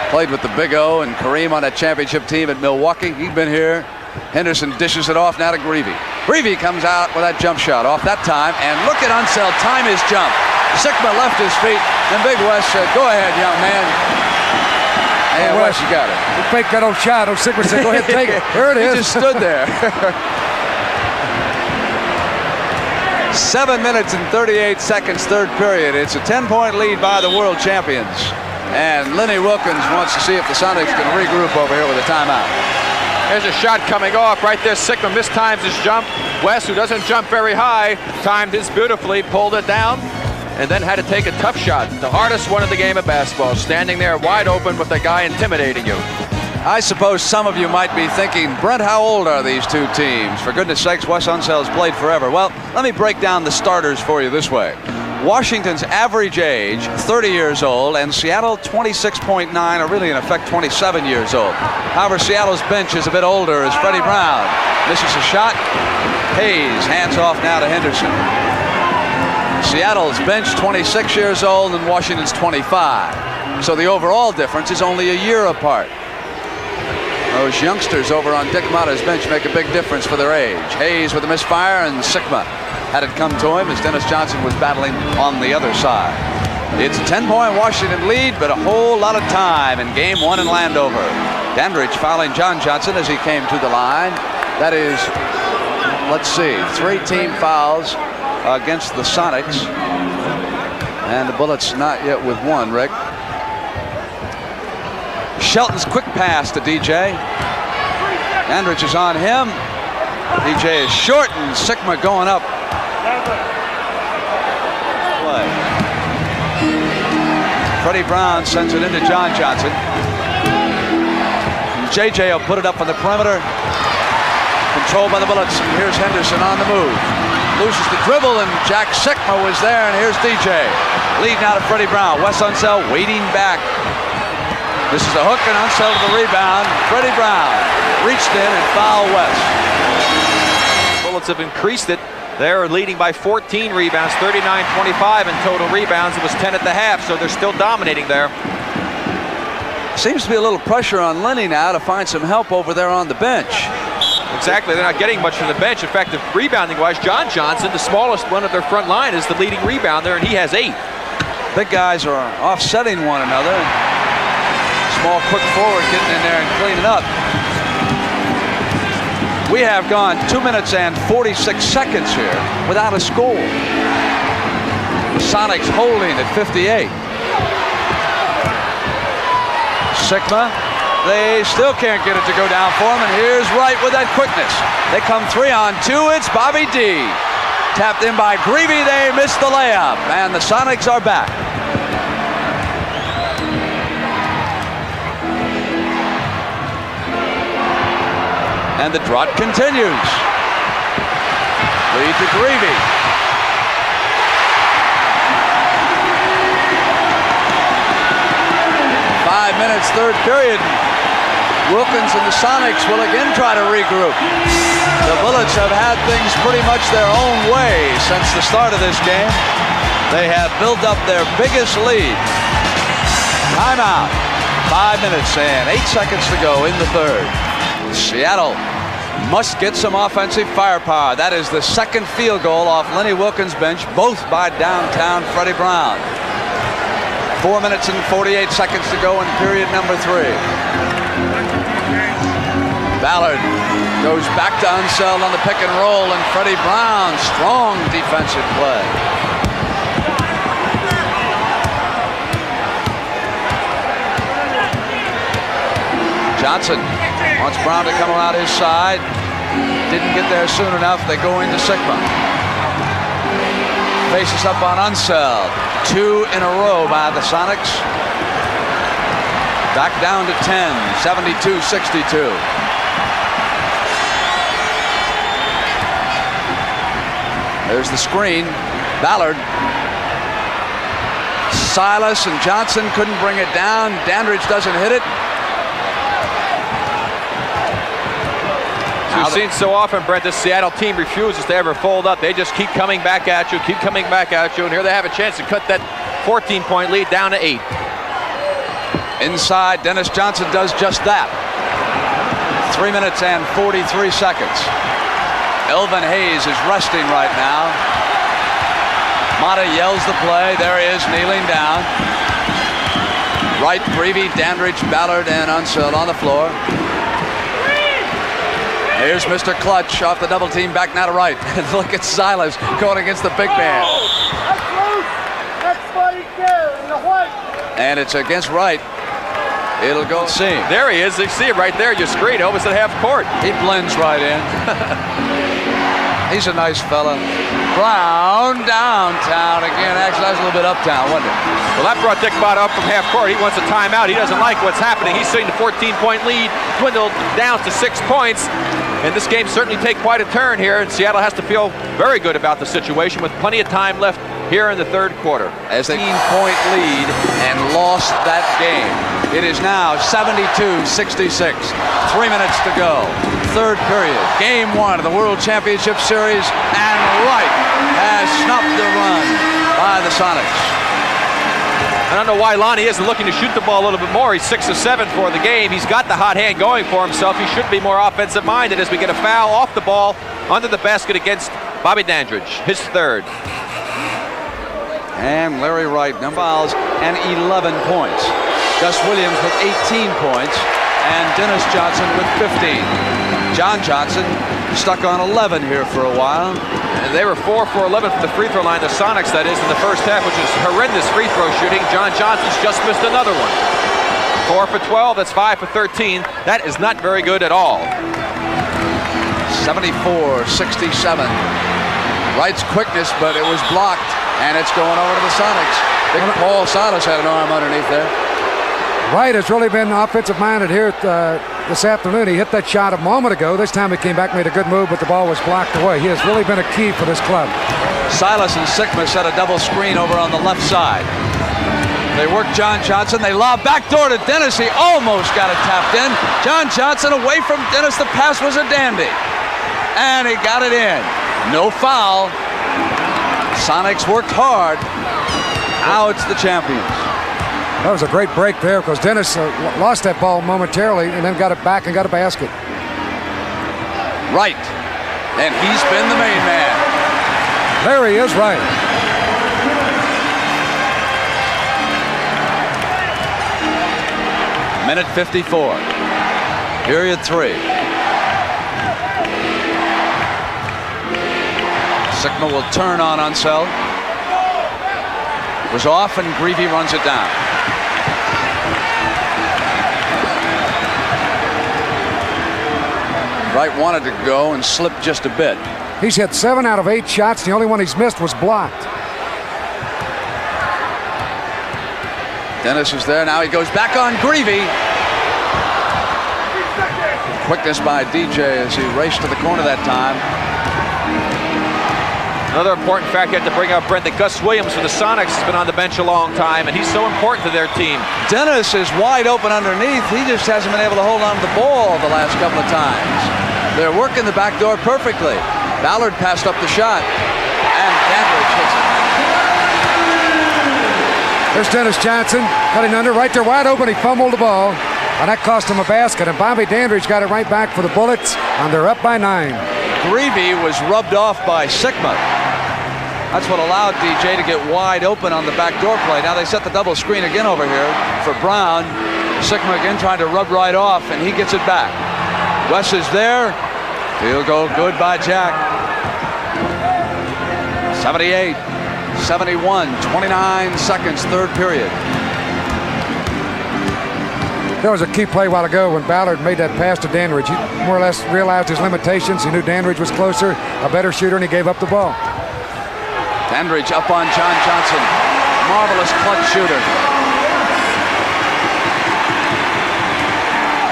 Played with the Big O and Kareem on that championship team at Milwaukee. He'd been here. Henderson dishes it off now to Greavy. Greavy comes out with that jump shot off that time, and look at Unseld time his jump. Sigma left his feet, and Big Wes said, go ahead, young man. And Wes, you got it. He faked that old shot. Old Sigma said, go ahead, take it. There it is. He just stood there. 7 minutes and 38 seconds, third period. It's a 10-point lead by the world champions. And Lenny Wilkins wants to see if the Sonics can regroup over here with a timeout. There's a shot coming off right there. Sigma mistimes his jump. Wes, who doesn't jump very high, timed this beautifully, pulled it down. and then had to take a tough shot. The hardest one in the game of basketball, standing there wide open with the guy intimidating you. I suppose some of you might be thinking, Brent, how old are these two teams? For goodness sakes, Wes Unsell's played forever. Well, let me break down the starters for you this way. Washington's average age, 30 years old, and Seattle, 26.9, or really in effect 27 years old. However, Seattle's bench is a bit older as Freddie Brown misses a shot. Hayes hands off now to Henderson. Seattle's bench 26 years old and Washington's 25. So the overall difference is only a year apart. Those youngsters over on Dick Motta's bench make a big difference for their age. Hayes with a misfire, and Sikma had it come to him as Dennis Johnson was battling on the other side. It's a 10-point Washington lead, but a whole lot of time in game one in Landover. Dandridge fouling John Johnson as he came to the line. That is, let's see, 3 team fouls against the Sonics. And the Bullets not yet with 1, Rick. Shelton's quick pass to DJ. Dandridge is on him. DJ is short, and Sikma going up. Play. Freddie Brown sends it into John Johnson. JJ will put it up on the perimeter. Controlled by the Bullets, and here's Henderson on the move. Loses the dribble, and Jack Sikma was there, and here's DJ. Lead now to Freddie Brown. Wes Unsell waiting back. This is a hook, and Unsell to the rebound. Freddie Brown reached in and fouled West. Bullets have increased it. They're leading by 14 rebounds, 39-25 in total rebounds. It was 10 at the half, so they're still dominating there. Seems to be a little pressure on Lenny now to find some help over there on the bench. Exactly, they're not getting much from the bench. In fact, rebounding-wise, John Johnson, the smallest one of their front line, is the leading rebounder, and he has 8. Big guys are offsetting one another. Small, quick forward getting in there and cleaning up. We have gone 2 minutes and 46 seconds here without a score. The Sonics holding at 58. Sikma, they still can't get it to go down for him, and here's Wright with that quickness. They come 3 on 2. It's Bobby D. Tapped in by Greavy. They missed the layup, and the Sonics are back. And the drought continues. Lead to Greavy. Five minutes, third period. Wilkins and the Sonics will again try to regroup. The Bullets have had things pretty much their own way since the start of this game. They have built up their biggest lead. Timeout. 5 minutes and 8 seconds to go in the third. Seattle must get some offensive firepower. That is the second field goal off Lenny Wilkins' bench, both by downtown Freddie Brown. 4 minutes and 48 seconds to go in period number 3. Ballard goes back to Unseld on the pick and roll, and Freddie Brown, strong defensive play. Johnson wants Brown to come around his side. Didn't get there soon enough. They go into Sikma. Faces up on Unseld. 2 in a row by the Sonics. Back down to 10, 72-62. There's the screen. Ballard. Silas and Johnson couldn't bring it down. Dandridge doesn't hit it. We've seen so often, Brent, this Seattle team refuses to ever fold up. They just keep coming back at you, and here they have a chance to cut that 14-point lead down to 8. Inside, Dennis Johnson does just that. 3 minutes and 43 seconds. Elvin Hayes is resting right now. Motta yells the play. There he is, kneeling down. Wright, Greavy, Dandridge, Ballard, and Unseld on the floor. Here's Mr. Clutch off the double team, back now to Wright. And look at Silas going against the big man. And it's against Wright. It'll go see. There he is. You see it right there. Your screen almost at half court. He blends right in. He's a nice fella. Brown downtown again. Actually, that was a little bit uptown, wasn't it? Well, that brought Dick Bott up from half court. He wants a timeout. He doesn't like what's happening. He's seeing the 14-point lead dwindle down to 6 points. And this game certainly take quite a turn here. And Seattle has to feel very good about the situation with plenty of time left here in the third quarter. As a 15-point lead and lost that game. It is now 72-66. 3 minutes to go. Third period. Game 1 of the World Championship Series. And Wright has snuffed the run by the Sonics. I don't know why Lonnie isn't looking to shoot the ball a little bit more. He's 6 of 7 for the game. He's got the hot hand going for himself. He should be more offensive minded as we get a foul off the ball under the basket against Bobby Dandridge, his third. And Larry Wright, no fouls and 11 points. Gus Williams with 18 points and Dennis Johnson with 15. John Johnson stuck on 11 here for a while. And they were 4 for 11 from the free throw line, the Sonics that is, in the first half, which is horrendous free throw shooting. John Johnson's just missed another one. 4 for 12, that's 5 for 13. That is not very good at all. 74-67. Wright's quickness, but it was blocked, and it's going over to the Sonics. Big Paul Silas had an arm underneath there. Wright has really been offensive-minded here this afternoon. He hit that shot a moment ago. This time he came back, made a good move, but the ball was blocked away. He has really been a key for this club. Silas and Sikma set a double screen over on the left side. They work John Johnson. They lob backdoor to Dennis. He almost got it tapped in. John Johnson away from Dennis. The pass was a dandy. And he got it in. No foul. Sonics worked hard. Now it's the champions. That was a great break there because Dennis lost that ball momentarily and then got it back and got a basket. Right. And he's been the main man. There he is, Right. Minute 54. Period 3. Sikma will turn on Unseld. Was off and Greavy runs it down. Wright wanted to go and slipped just a bit. He's hit 7 out of 8 shots. The only one he's missed was blocked. Dennis is there. Now he goes back on Greavy. Quickness by DJ as he raced to the corner that time. Another important fact you have to bring up, Brent, that Gus Williams for the Sonics has been on the bench a long time, and he's so important to their team. Dennis is wide open underneath. He just hasn't been able to hold on to the ball the last couple of times. They're working the back door perfectly. Ballard passed up the shot, and Dandridge hits it. There's Dennis Johnson cutting under right there wide open. He fumbled the ball, and that cost him a basket. And Bobby Dandridge got it right back for the Bullets, and they're up by 9. Greavy was rubbed off by Sikma. That's what allowed DJ to get wide open on the backdoor play. Now they set the double screen again over here for Brown. Sikma again trying to rub right off, and he gets it back. Wes is there. Field goal good by Jack. 78-71, 29 seconds, third period. There was a key play a while ago when Ballard made that pass to Dandridge. He more or less realized his limitations. He knew Dandridge was closer, a better shooter, and he gave up the ball. Dandridge up on John Johnson. Marvelous clutch shooter.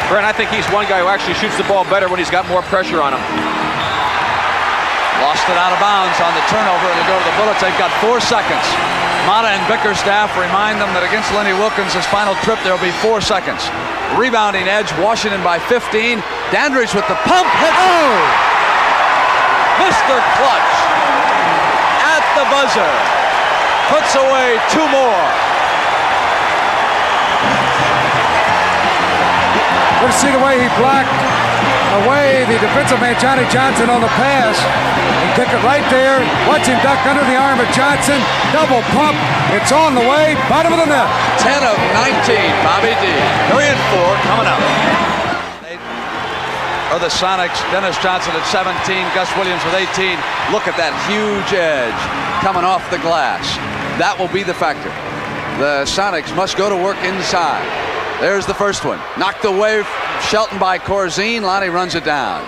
Brent, I think he's one guy who actually shoots the ball better when he's got more pressure on him. Lost it out of bounds on the turnover, and they go to the Bullets. They've got 4 seconds. Mata and Bickerstaff remind them that against Lenny Wilkins' final trip, there will be 4 seconds. Rebounding edge, Washington by 15. Dandridge with the pump. Hits. Oh! Mr. Clutch at the buzzer. Puts away 2 more. Let's see the way he blocked away the defensive man, Johnny Johnson, on the pass. He took it right there. Watch him duck under the arm of Johnson. Double pump. It's on the way. Bottom of the net. 10 of 19, Bobby D. Period 4 coming up. Or the Sonics, Dennis Johnson at 17, Gus Williams with 18. Look at that huge edge coming off the glass. That will be the factor. The Sonics must go to work inside. There's the first one. Knocked away, Shelton by Corzine. Lonnie runs it down.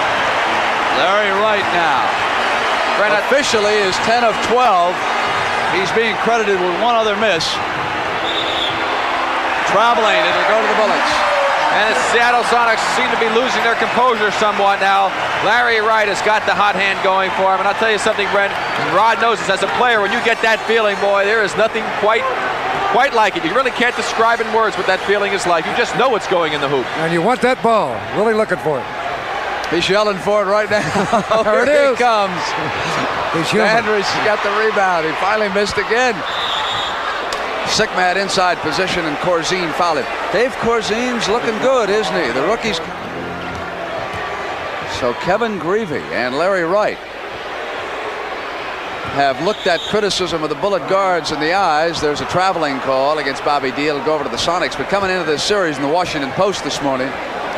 Larry Wright now. Officially is 10 of 12. He's being credited with one other miss. Traveling, it'll go to the Bullets. And the Seattle Sonics seem to be losing their composure somewhat now. Larry Wright has got the hot hand going for him. And I'll tell you something, Brent, and Rod knows this, as a player, when you get that feeling, boy, there is nothing quite like it. You really can't describe in words what that feeling is like. You just know it's going in the hoop. And you want that ball. Really looking for it. He's yelling for it right now. There it Here is. he comes. Andrews got the rebound. He finally missed again. Sickmat inside position, and Corzine fouled him. Dave Corzine's looking good, isn't he? The rookies. So Kevin Greavy and Larry Wright have looked at criticism of the Bullet guards in the eyes. There's a traveling call against Bobby D. It'll go over to the Sonics. But coming into this series in the Washington Post this morning,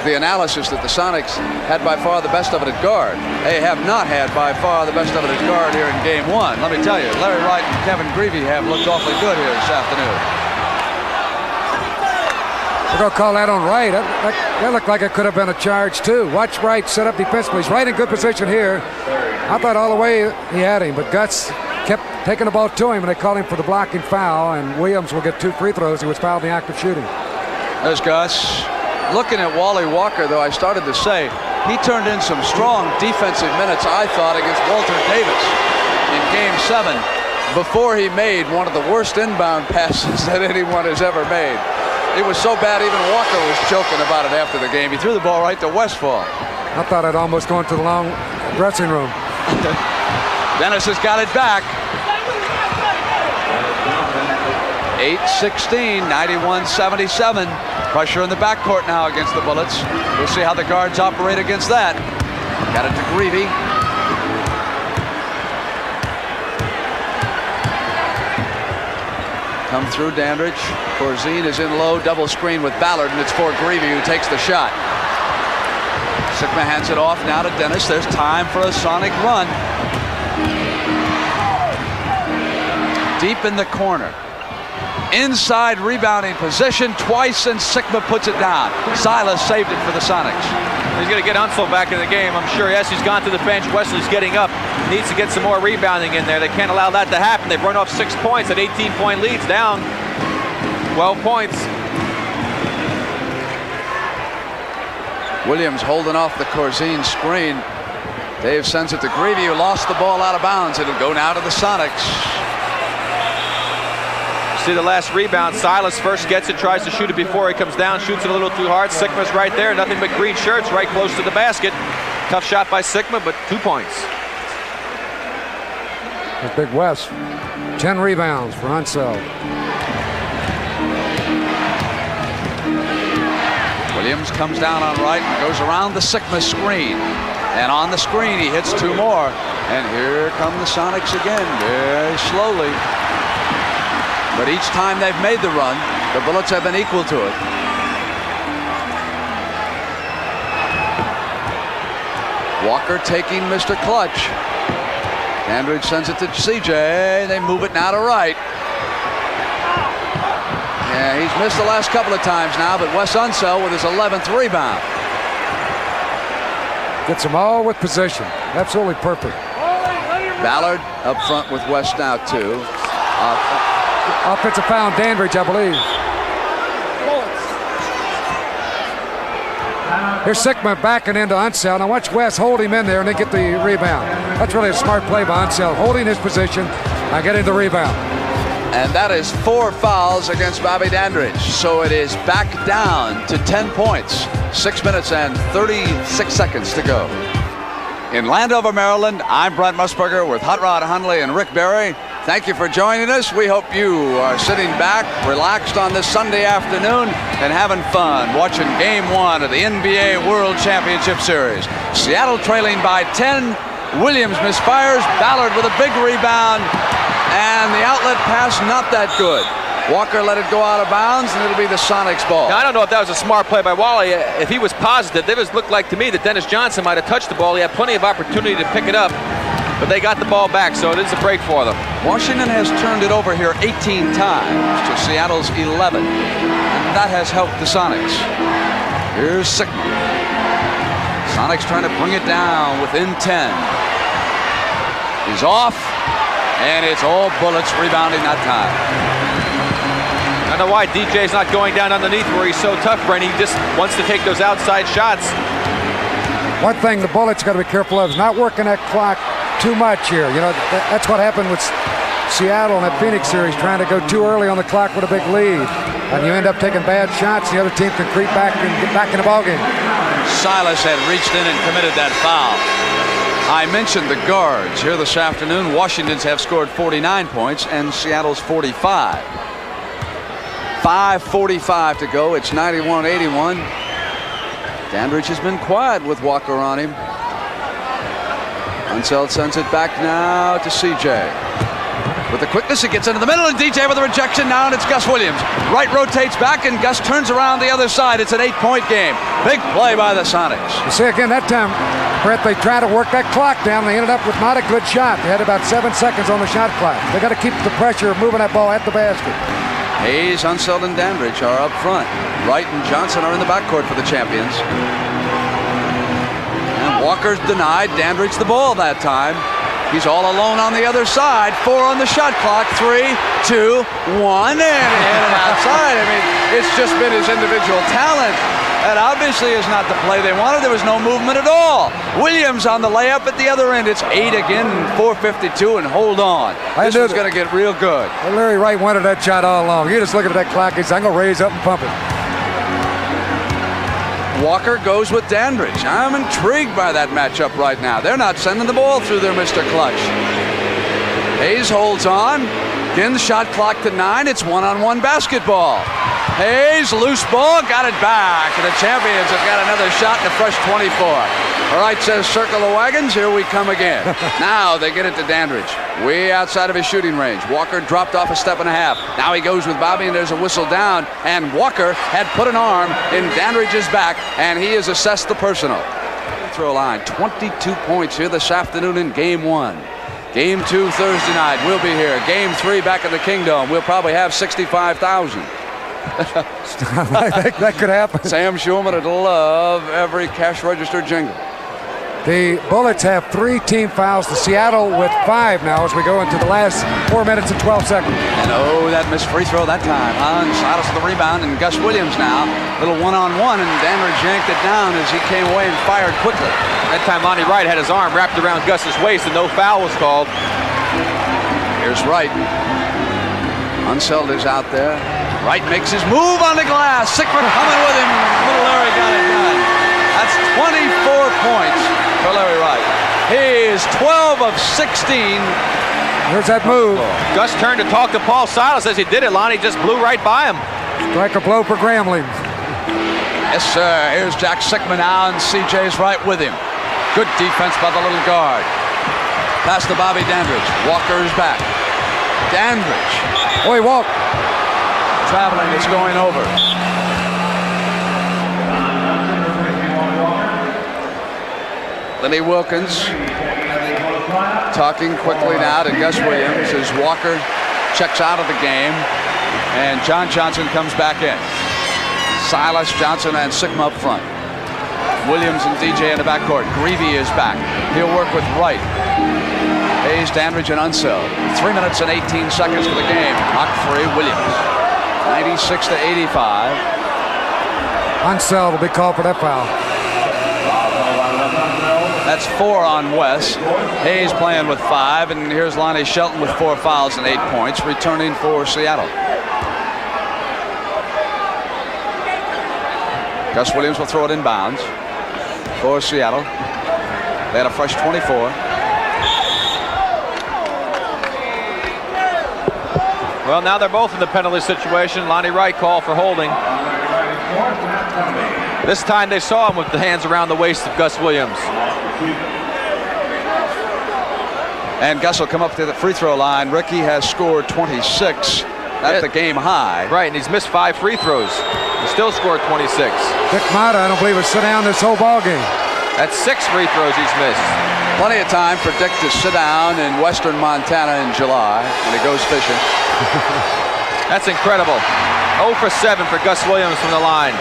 the analysis that the Sonics had by far the best of it at guard. They have not had by far the best of it at guard here in game one. Let me tell you, Larry Wright and Kevin Greavy have looked awfully good here this afternoon. We're going to call that on Wright. That looked like it could have been a charge, too. Watch Wright set up defensively. He's right in good position here. I thought all the way he had him, but Guts kept taking the ball to him, and they called him for the blocking foul, and Williams will get 2 free throws. He was fouled in the act of shooting. There's Gus. Looking at Wally Walker, though, I started to say, he turned in some strong defensive minutes, I thought, against Walter Davis in Game 7 before he made one of the worst inbound passes that anyone has ever made. It was so bad even Walker was joking about it after the game. He threw the ball right to Westfall. I thought I'd almost gone to the long dressing room. Dennis has got it back. 8-16, 91-77. Pressure in the backcourt now against the Bullets. We'll see how the guards operate against that. Got it to Greavy. Come through Dandridge. Corzine is in low, double screen with Ballard, and it's for Greavy, who takes the shot. Sigma hands it off now to Dennis. There's time for a Sonic run. Deep in the corner. Inside rebounding position twice, and Sigma puts it down. Silas saved it for the Sonics. He's going to get Unseld back in the game, I'm sure. Yes, he's gone to the bench. Wesley's getting up. Needs to get some more rebounding in there. They can't allow that to happen. They've run off 6 points at 18-point leads, down 12 points. Williams holding off the Corzine screen. Dave sends it to Greavy, who lost the ball out of bounds. It'll go now to the Sonics. See the last rebound. Silas first gets it, tries to shoot it before he comes down, shoots it a little too hard. Sigma's right there, nothing but green shirts right close to the basket. Tough shot by Sigma, but 2 points. There's Big West. 10 rebounds for Unseld. Williams comes down on right and goes around the Sigma screen. And on the screen, he hits 2 more. And here come the Sonics again, very slowly. But each time they've made the run, the Bullets have been equal to it. Walker taking Mr. Clutch. Dandridge sends it to CJ. They move it now to right. Yeah, he's missed the last couple of times now, but Wes Unseld with his 11th rebound. Gets them all with position. Absolutely perfect. Ballard up front with West now, too. Offensive foul on Dandridge, I believe. Here's Sigma backing into Unseld. Now watch West hold him in there and then get the rebound. That's really a smart play by Unseld, holding his position and getting the rebound. And that is 4 fouls against Bobby Dandridge. So it is back down to 10 points. 6 minutes and 36 seconds to go. In Landover, Maryland, I'm Brent Musburger with Hot Rod Hundley and Rick Berry. Thank you for joining us. We hope you are sitting back, relaxed on this Sunday afternoon, and having fun watching Game 1 of the NBA World Championship Series. Seattle trailing by 10. Williams misfires. Ballard with a big rebound. And the outlet pass not that good. Walker let it go out of bounds, and it'll be the Sonics ball. Now, I don't know if that was a smart play by Wally. If he was positive, it looked like to me that Dennis Johnson might have touched the ball. He had plenty of opportunity to pick it up, but they got the ball back, so it is a break for them. Washington has turned it over here 18 times to Seattle's 11, and that has helped the Sonics. Here's Sigma. Sonics trying to bring it down within 10. He's off, and it's all Bullets rebounding that time. I don't know why DJ's not going down underneath where he's so tough, Brent. He just wants to take those outside shots. One thing the Bullets got to be careful of is not working that clock too much here. You know, that's what happened with Seattle in that Phoenix series, trying to go too early on the clock with a big lead. And you end up taking bad shots, the other team can creep back and get back in the ballgame. Silas had reached in and committed that foul. I mentioned the guards here this afternoon. Washington's have scored 49 points and Seattle's 45. 5:45 to go. It's 91-81. Dandridge has been quiet with Walker on him. Unseld sends it back now to CJ. With the quickness, he gets into the middle, and DJ with a rejection now, and it's Gus Williams. Wright rotates back, and Gus turns around the other side. It's an 8-point game. Big play by the Sonics. You see again that time, Brett, they tried to work that clock down. They ended up with not a good shot. They had about 7 seconds on the shot clock. They got to keep the pressure of moving that ball at the basket. Hayes, Unseld, and Dandridge are up front. Wright and Johnson are in the backcourt for the champions. And Walker's denied Dandridge the ball that time. He's all alone on the other side. 4 on the shot clock. 3, 2, 1, and in and outside. I mean, it's just been his individual talent. That obviously is not the play they wanted. There was no movement at all. Williams on the layup at the other end. It's 8 again, 4:52, and hold on. This is going to get real good. Well, Larry Wright wanted that shot all along. You just look at that clock. He's, I'm going to raise up and pump it. Walker goes with Dandridge. I'm intrigued by that matchup right now. They're not sending the ball through there, Mr. Clutch. Hayes holds on. Again, the shot clock to 9. It's one-on-one basketball. Hayes, loose ball, got it back. And the champions have got another shot in the fresh 24. All right, says circle the wagons. Here we come again. Now they get it to Dandridge. Way outside of his shooting range. Walker dropped off a step and a half. Now he goes with Bobby, and there's a whistle down. And Walker had put an arm in Dandridge's back, and he has assessed the personal. Throw line, 22 points here this afternoon in Game 1. Game 2 Thursday night. We'll be here. Game 3 back in the Kingdom. We'll probably have 65,000. that could happen. Sam Schulman would love every cash register jingle. The Bullets have 3 team fouls to Seattle with 5 now as we go into the last 4 minutes and 12 seconds. And oh, that missed free throw that time. Silas with the rebound, and Gus Williams now. Little one-on-one, and Dandridge yanked it down as he came away and fired quickly. That time Lonnie Wright had his arm wrapped around Gus's waist, and no foul was called. Here's Wright. Unseld is out there. Wright makes his move on the glass. Sickford coming with him. Little Larry got it done. That's 24 points for Larry Wright. He is 12 of 16. Here's that move. Gus turned to talk to Paul Silas as he did it. Lonnie just blew right by him. Strike a blow for Grambling. Yes, sir. Here's Jack Sickman now, and CJ's right with him. Good defense by the little guard. Pass to Bobby Dandridge. Walker is back. Dandridge. Oh, he walked. Traveling, it's going over. Lenny Wilkins talking quickly now to Gus Williams as Walker checks out of the game, and John Johnson comes back in. Silas, Johnson, and Sigma up front. Williams and DJ in the backcourt. Greavy is back. He'll work with Wright. Hayes, Dandridge, and Unseld. 3 minutes and 18 seconds for the game. Knock free, Williams. 96-85. Unseld will be called for that foul. That's 4 on West. Hayes playing with 5, and here's Lonnie Shelton with 4 fouls and 8 points, returning for Seattle. Gus Williams will throw it inbounds for Seattle. They had a fresh 24. Well, now they're both in the penalty situation. Lonnie Wright called for holding. This time they saw him with the hands around the waist of Gus Williams. And Gus will come up to the free throw line. Ricky has scored 26. That's the game high. Right, and he's missed 5 free throws. He still scored 26. Dick Mata, I don't believe, has sit down this whole ball game. That's 6 free throws he's missed. Plenty of time for Dick to sit down in western Montana in July when he goes fishing. That's incredible. 0 for 7 for Gus Williams from the line.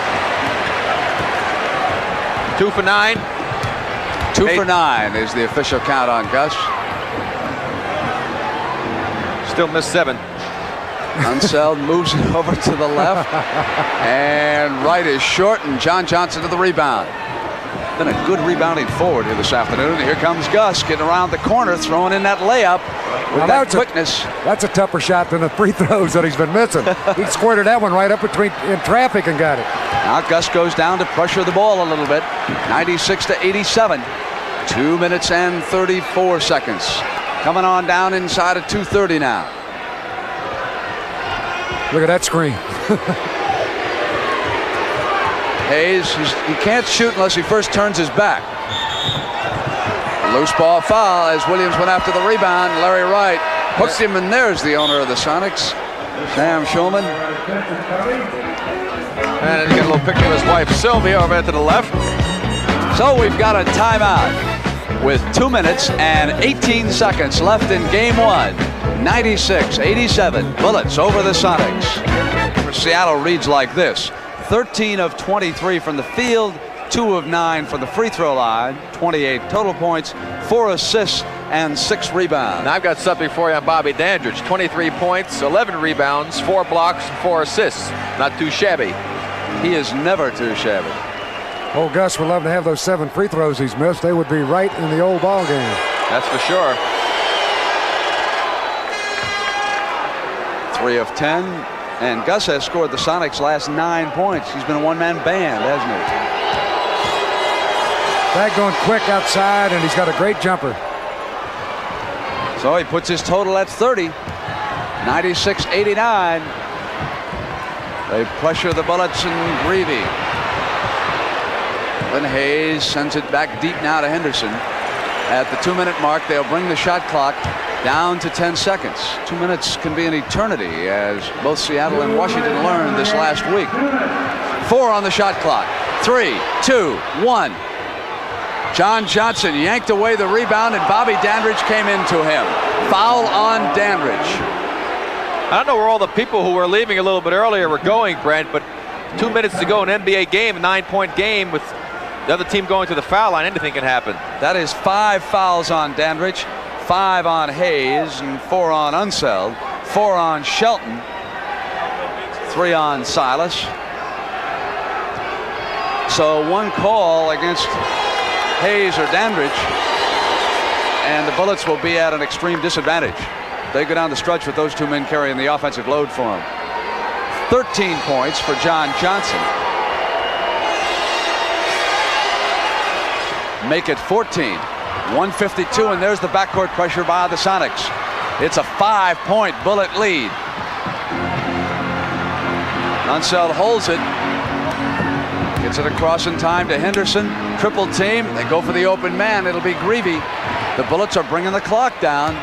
2 for 9. 2 for 9 is the official count on Gus. Still missed 7. Unseld moves it over to the left. And right is short, and John Johnson to the rebound. Been a good rebounding forward here this afternoon. Here comes Gus getting around the corner, throwing in that layup with that quickness. That's a tougher shot than the free throws that he's been missing. He squirted that one right up in traffic and got it. Now Gus goes down to pressure the ball a little bit. 96-87. 2 minutes and 34 seconds. Coming on down inside of 2:30 now. Look at that screen. Hayes, he can't shoot unless he first turns his back. Loose ball foul as Williams went after the rebound. Larry Wright hooks him, and there's the owner of the Sonics, Sam Schulman. And you get a little picture of his wife, Sylvia, over there to the left. So we've got a timeout with 2 minutes and 18 seconds left in game 1. 96-87, Bullets over the Sonics. For Seattle reads like this: 13 of 23 from the field, 2 of 9 from the free throw line, 28 total points, 4 assists, and 6 rebounds. Now I've got something for you on Bobby Dandridge. 23 points, 11 rebounds, 4 blocks, 4 assists. Not too shabby. He is never too shabby. Old Gus would love to have those 7 free throws he's missed. They would be right in the old ball game. That's for sure. 3 of 10, and Gus has scored the Sonics' last 9 points. He's been a one-man band, hasn't he? Back going quick outside, and he's got a great jumper. So he puts his total at 30. 96-89. They pressure the Bullets and Greavy. Then Hayes sends it back deep now to Henderson. At the 2-minute mark, they'll bring the shot clock down to 10 seconds. 2 minutes can be an eternity, as both Seattle and Washington learned this last week. 4 on the shot clock. 3, 2, 1. John Johnson yanked away the rebound, and Bobby Dandridge came into him. Foul on Dandridge. I don't know where all the people who were leaving a little bit earlier were going, Brent, but 2 minutes to go, an NBA game, a 9-point game with the other team going to the foul line, anything can happen. That is 5 fouls on Dandridge, 5 on Hayes, and 4 on Unseld, 4 on Shelton, 3 on Silas. So 1 call against Hayes or Dandridge, and the Bullets will be at an extreme disadvantage. They go down the stretch with those 2 men carrying the offensive load for them. 13 points for John Johnson. Make it 14. 152, and there's the backcourt pressure by the Sonics. It's a 5-point Bullet lead. Unseld holds it. Gets it across in time to Henderson. Triple team. They go for the open man. It'll be Greavy. The Bullets are bringing the clock down.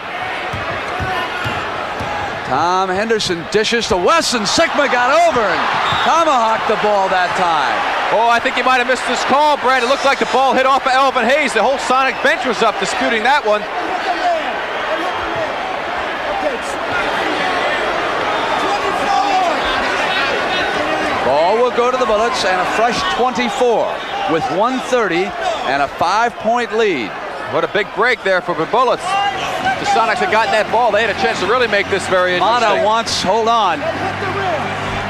Tom Henderson dishes to Wesson. Sigma got over and tomahawked the ball that time. Oh, I think he might have missed this call, Brad. It looked like the ball hit off of Elvin Hayes. The whole Sonic bench was up disputing that one. Ball will go to the Bullets, and a fresh 24 with 1:30 and a 5-point lead. What a big break there for the Bullets. The Sonics had gotten that ball. They had a chance to really make this very interesting. Mata wants, hold on.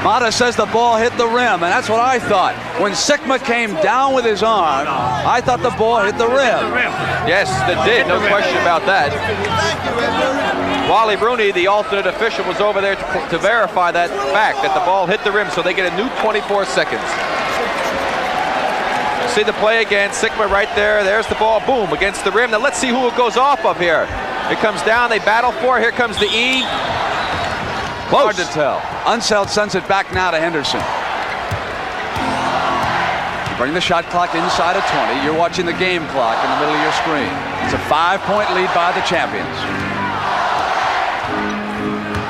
Mata says the ball hit the rim, and that's what I thought. When Sigma came down with his arm, I thought the ball hit the rim. Yes, it did. No question about that. Wally Rooney, the alternate official, was over there to verify that fact, that the ball hit the rim, so they get a new 24 seconds. See the play again. Sigma right there. There's the ball. Boom, against the rim. Now let's see who it goes off of here. It comes down. They battle for it. Here comes the E. Close. Hard to tell. Unseld sends it back now to Henderson. Bring the shot clock inside of 20. You're watching the game clock in the middle of your screen. It's a 5-point lead by the champions.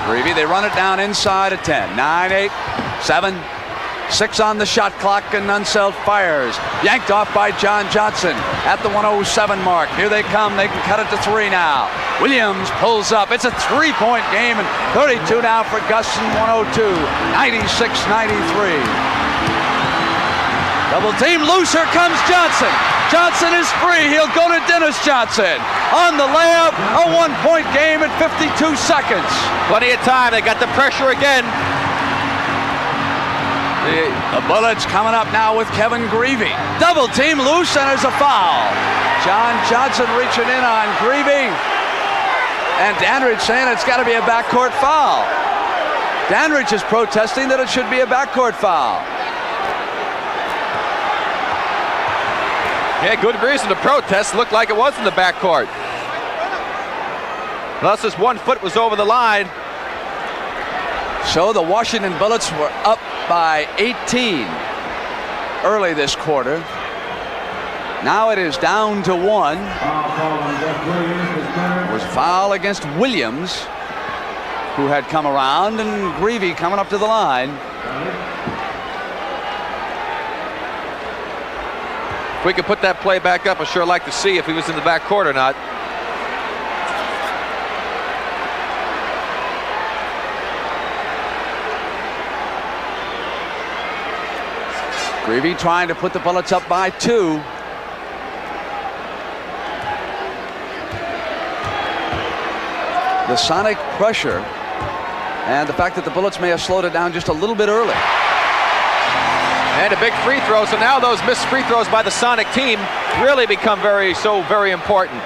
Greavy, they run it down inside of 10. 9, 8, 7, 6 on the shot clock, and Unseld fires. Yanked off by John Johnson at the 107 mark. Here they come. They can cut it to 3 now. Williams pulls up. It's a 3-point game, and 32 now for Gus and 102. 96-93. Double team loose. Here comes Johnson. Johnson is free. He'll go to Dennis Johnson on the layup. A 1-point game at 52 seconds. Plenty of time. They got the pressure again. The Bullets coming up now with Kevin Greavy. Double team loose, and there's a foul. John Johnson reaching in on Greavy. And Dandridge saying it's got to be a backcourt foul. Dandridge is protesting that it should be a backcourt foul. Yeah, good reason to protest. Looked like it was in the backcourt. Unless this 1 foot was over the line. So the Washington Bullets were up by 18 early this quarter. Now it is down to 1. It was a foul against Williams, who had come around, and Greavy coming up to the line. If we could put that play back up, I'd sure like to see if he was in the backcourt or not. Greavy trying to put the Bullets up by 2. The Sonic pressure and the fact that the Bullets may have slowed it down just a little bit early. And a big free throw, so now those missed free throws by the Sonic team really become very important.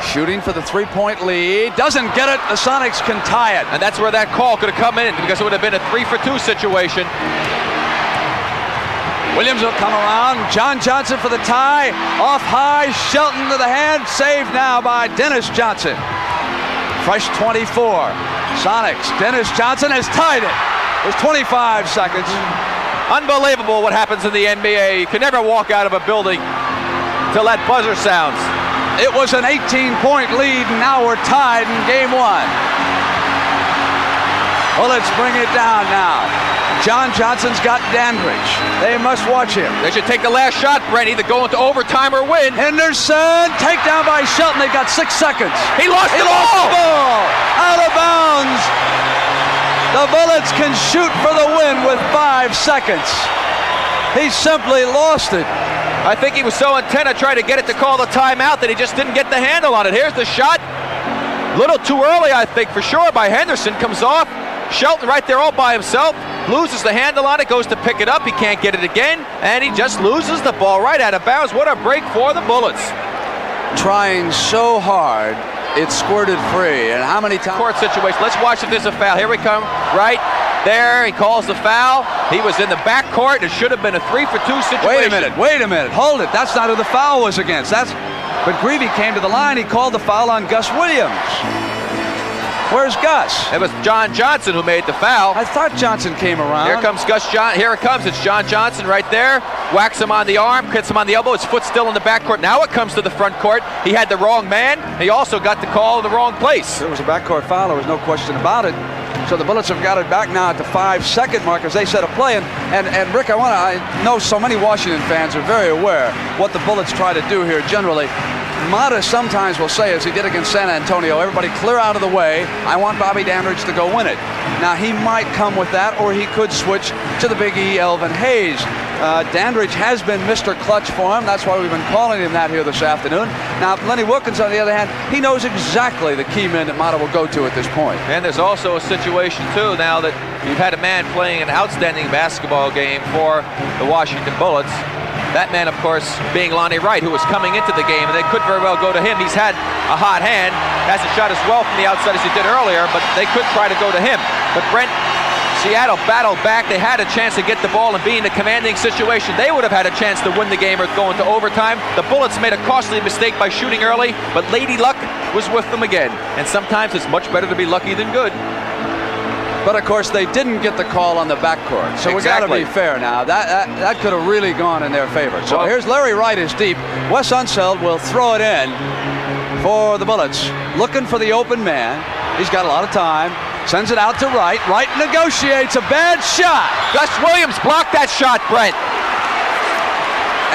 Shooting for the 3-point lead. Doesn't get it. The Sonics can tie it. And that's where that call could have come in, because it would have been a 3-for-2 situation. Williams will come around. John Johnson for the tie. Off high. Shelton to the hand. Saved now by Dennis Johnson. Fresh 24. Sonics. Dennis Johnson has tied it. There's 25 seconds. Unbelievable what happens in the NBA. You can never walk out of a building till that buzzer sounds. It was an 18-point lead, and now we're tied in game 1. Well, let's bring it down now. John Johnson's got Dandridge. They must watch him. They should take the last shot, Brent, either go into overtime or win. Henderson, takedown by Shelton. They've got 6 seconds. He lost the ball. Out of bounds. The Bullets can shoot for the win with 5 seconds. He simply lost it. I think he was so intent on trying to get it to call the timeout that he just didn't get the handle on it. Here's the shot. A little too early, I think, for sure, by Henderson. Comes off. Shelton right there all by himself. Loses the handle on it, goes to pick it up. He can't get it again, and he just loses the ball right out of bounds. What a break for the Bullets. Trying so hard, it squirted free. And how many times? Court situation. Let's watch if there's a foul. Here we come. Right there. He calls the foul. He was in the backcourt. It should have been a 3-for-2 situation. Wait a minute. Hold it. That's not who the foul was against. But Greavy came to the line. He called the foul on Gus Williams. Where's Gus? It was John Johnson who made the foul. I thought Johnson came around. Here comes Here it comes. It's John Johnson right there. Whacks him on the arm, hits him on the elbow. His foot's still in the backcourt. Now it comes to the front court. He had the wrong man. He also got the call in the wrong place. There was a backcourt foul. There was no question about it. So the Bullets have got it back now at the 5-second mark as they set a play. And Rick, I know so many Washington fans are very aware what the Bullets try to do here generally. Mata sometimes will say, as he did against San Antonio, everybody clear out of the way. I want Bobby Dandridge to go win it. Now, he might come with that, or he could switch to the Big E, Elvin Hayes. Dandridge has been Mr. Clutch for him. That's why we've been calling him that here this afternoon. Now, Lenny Wilkins, on the other hand, he knows exactly the key men that Mata will go to at this point. And there's also a situation, too, now that you've had a man playing an outstanding basketball game for the Washington Bullets. That man, of course, being Lonnie Wright, who was coming into the game, and they could very well go to him. He's had a hot hand, hasn't shot as well from the outside as he did earlier, but they could try to go to him. But Brent, Seattle battled back. They had a chance to get the ball and be in a commanding situation. They would have had a chance to win the game or go into overtime. The Bullets made a costly mistake by shooting early, but Lady Luck was with them again. And sometimes it's much better to be lucky than good. But of course, they didn't get the call on the backcourt. So we got to be fair now. That could have really gone in their favor. So here's Larry Wright is deep. Wes Unseld will throw it in for the Bullets. Looking for the open man. He's got a lot of time. Sends it out to Wright. Wright negotiates a bad shot. Gus Williams blocked that shot, Brent.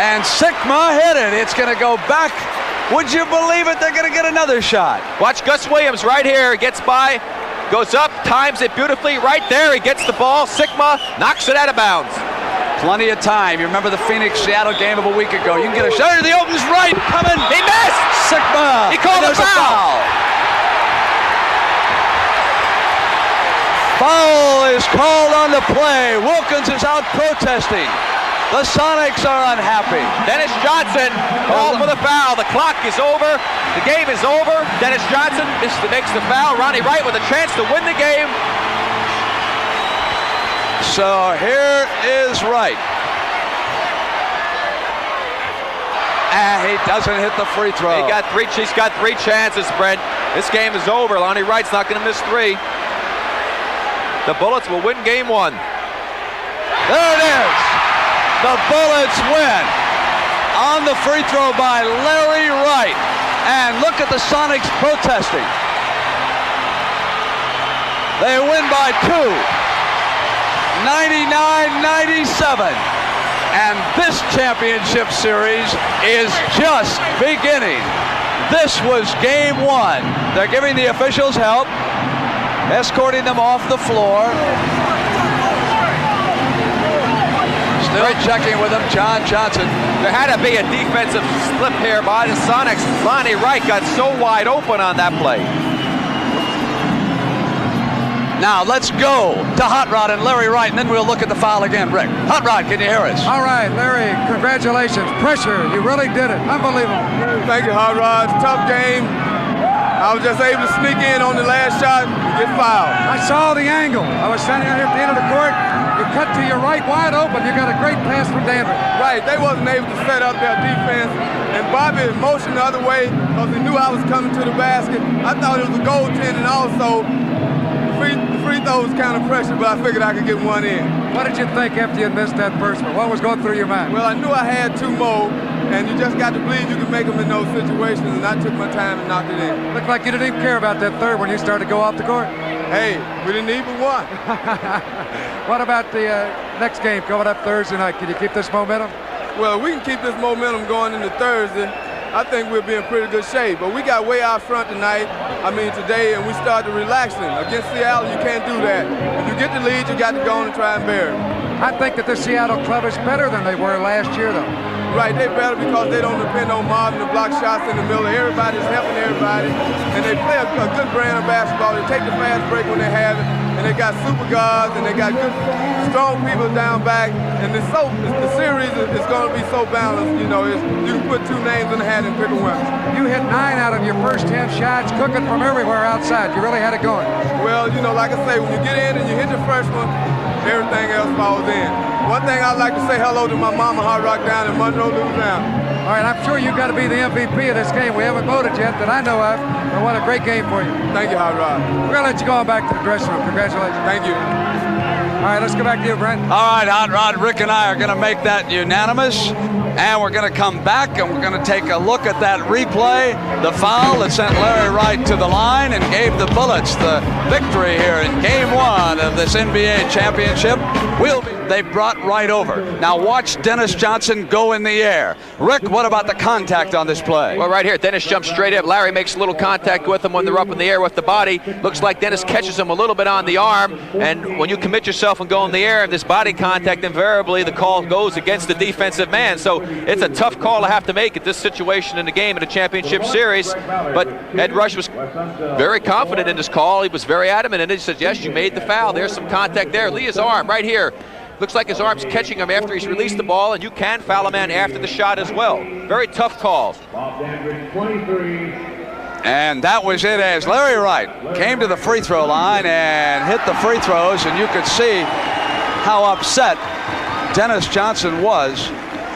And Sikma hit it. It's going to go back. Would you believe it? They're going to get another shot. Watch Gus Williams right here. He gets by. Goes up, times it beautifully right there. He gets the ball. Sikma knocks it out of bounds. Plenty of time. You remember the Phoenix-Seattle game of a week ago. You can get a shot. The opens right. Coming. He missed. Sigma. He called a foul. Foul is called on the play. Wilkins is out protesting. The Sonics are unhappy. Dennis Johnson called for the foul. The clock is over. The game is over. Dennis Johnson makes the foul. Ronnie Wright with a chance to win the game. So here is Wright. And he doesn't hit the free throw. He's got three chances, Brent. This game is over. Lonnie Wright's not going to miss three. The Bullets will win game one. There it is. The Bullets win on the free throw by Larry Wright. And look at the Sonics protesting. They win by 2, 99-97. And this championship series is just beginning. This was game one. They're giving the officials help, escorting them off the floor. Still checking with him, John Johnson. There had to be a defensive slip here by the Sonics. Lonnie Wright got so wide open on that play. Now let's go to Hot Rod and Larry Wright, and then we'll look at the foul again. Rick, Hot Rod, can you hear us? All right, Larry, congratulations. Pressure, you really did it. Unbelievable. Thank you, Hot Rod. Tough game. I was just able to sneak in on the last shot and get fouled. I saw the angle. I was standing out here at the end of the court. You cut to your right, wide open. You got a great pass from Dandridge. Right, they wasn't able to set up their defense. And Bobby motioned the other way because he knew I was coming to the basket. I thought it was a goaltending also. The free throw was kind of pressure, but I figured I could get one in. What did you think after you missed that first one? What was going through your mind? Well, I knew I had two more, and you just got to believe you can make them in those situations, and I took my time and knocked it in. Looked like you didn't even care about that third when you started to go off the court. Hey, we didn't even one. What about the next game coming up Thursday night? Can you keep this momentum? Well, we can keep this momentum going into Thursday. I think we'll be in pretty good shape, but we got way out front tonight, today, and we started relaxing. Against Seattle, you can't do that. If you get the lead, you got to go on and try and bear it. I think that the Seattle club is better than they were last year, though. Right, they're better because they don't depend on Marvin to block shots in the middle. Everybody's helping everybody, and they play a good brand of basketball. They take the fast break when they have it, and they got super guards, and they got good, strong people down back, and the series is going to be so balanced. You know, you can put two names in the hat and pick a winner. You hit 9 out of your first 10 shots, cooking from everywhere outside. You really had it going. Well, you know, like I say, when you get in and you hit the first one, everything else falls in. One thing I'd like to say hello to my mama, Hard Rock, down in Monroe, Louisiana. All right, I'm sure you've got to be the MVP of this game. We haven't voted yet that I know of, but what a great game for you. Thank you, Hard Rock. We're going to let you go on back to the dressing room. Congratulations. Thank you. All right, let's go back to you, Brent. All right, Hot Rod, Rick and I are going to make that unanimous. And we're going to come back and we're going to take a look at that replay. The foul that sent Larry Wright to the line and gave the Bullets the victory here in game one of this NBA championship. They brought Wright over. Now watch Dennis Johnson go in the air. Rick, what about the contact on this play? Well, right here, Dennis jumps straight up. Larry makes a little contact with him when they're up in the air with the body. Looks like Dennis catches him a little bit on the arm. And when you commit yourself and go in the air and this body contact, invariably the call goes against the defensive man. So it's a tough call to have to make at this situation in the game in a championship series. But Ed Rush was very confident in his call. He was very adamant, and he said, yes, you made the foul. There's some contact there. Leah's arm right here. Looks like his arm's catching him after he's released the ball, and you can foul a man after the shot as well. Very tough call. And that was it as Larry Wright came to the free throw line and hit the free throws, and you could see how upset Dennis Johnson was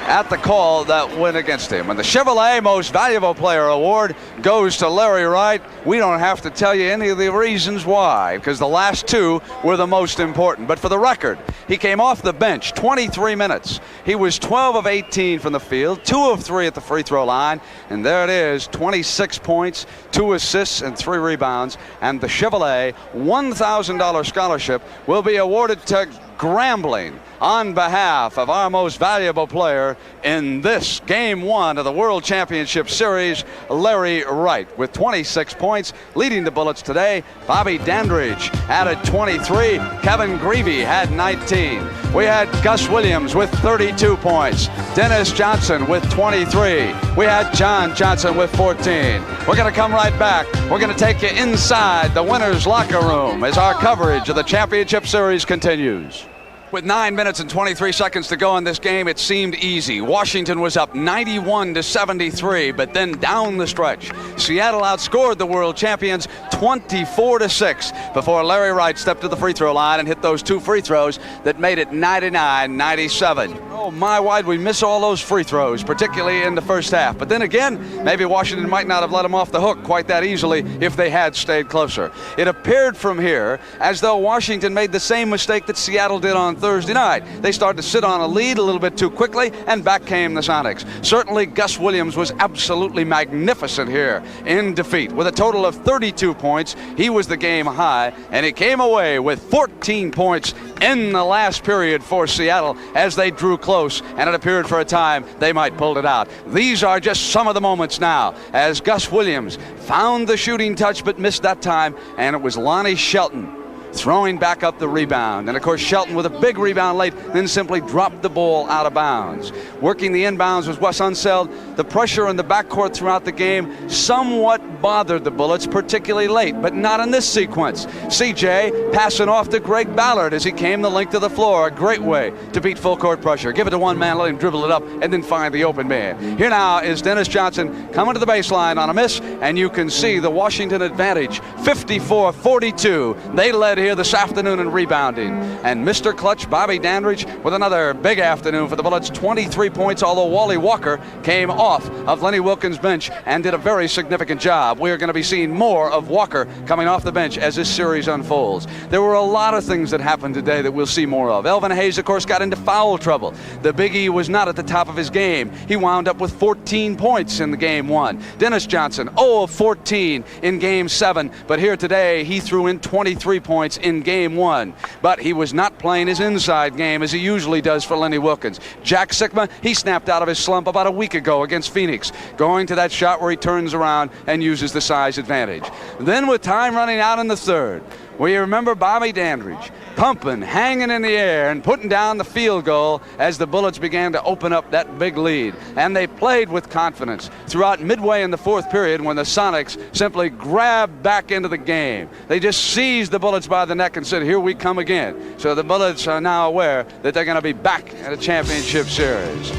at the call that went against him. And the Chevrolet Most Valuable Player Award goes to Larry Wright. We don't have to tell you any of the reasons why, because the last two were the most important. But for the record, he came off the bench 23 minutes. He was 12 of 18 from the field, 2 of 3 at the free throw line, and there it is, 26 points, 2 assists, and 3 rebounds. And the Chevrolet $1,000 scholarship will be awarded to Grambling on behalf of our most valuable player in this game one of the World Championship Series, Larry Wright, with 26 points, leading the Bullets today. Bobby Dandridge added 23. Kevin Greavy had 19. we had Gus Williams with 32 points, Dennis Johnson with 23. We had John Johnson with 14. We're going to come right back. We're going to take you inside the winner's locker room as our coverage of the championship series continues. With 9 minutes and 23 seconds to go in this game, it seemed easy. Washington was up 91-73, but then down the stretch, Seattle outscored the world champions 24-6 before Larry Wright stepped to the free throw line and hit those 2 free throws that made it 99-97. Oh my, why'd we miss all those free throws, particularly in the first half. But then again, maybe Washington might not have let them off the hook quite that easily if they had stayed closer. It appeared from here as though Washington made the same mistake that Seattle did on Thursday night. They started to sit on a lead a little bit too quickly, and back came the Sonics. Certainly Gus Williams was absolutely magnificent here in defeat. With a total of 32 points, he was the game high, and he came away with 14 points in the last period for Seattle as they drew close, and it appeared for a time they might pull it out. These are just some of the moments now as Gus Williams found the shooting touch but missed that time, and it was Lonnie Shelton throwing back up the rebound. And of course Shelton with a big rebound late, then simply dropped the ball out of bounds. Working the inbounds was Wes Unseld. The pressure in the backcourt throughout the game somewhat bothered the Bullets, particularly late, but not in this sequence. CJ passing off to Greg Ballard as he came the length of the floor. A great way to beat full court pressure. Give it to one man, let him dribble it up, and then find the open man. Here now is Dennis Johnson coming to the baseline on a miss, and you can see the Washington advantage, 54-42. They led here this afternoon in rebounding. And Mr. Clutch, Bobby Dandridge, with another big afternoon for the Bullets, 23 points, although Wally Walker came off of Lenny Wilkins' bench and did a very significant job. We are going to be seeing more of Walker coming off the bench as this series unfolds. There were a lot of things that happened today that we'll see more of. Elvin Hayes, of course, got into foul trouble. The Big E was not at the top of his game. He wound up with 14 points in the game 1. Dennis Johnson, 0 of 14 in game 7, but here today he threw in 23 points in game 1. But he was not playing his inside game as he usually does for Lenny Wilkins. Jack Sikma, he snapped out of his slump about a week ago against Phoenix, going to that shot where he turns around and uses the size advantage. Then with time running out in the third, we remember Bobby Dandridge pumping, hanging in the air, and putting down the field goal as the Bullets began to open up that big lead. And they played with confidence throughout midway in the fourth period when the Sonics simply grabbed back into the game. They just seized the Bullets by the neck and said, here we come again. So the Bullets are now aware that they're going to be back at a championship series.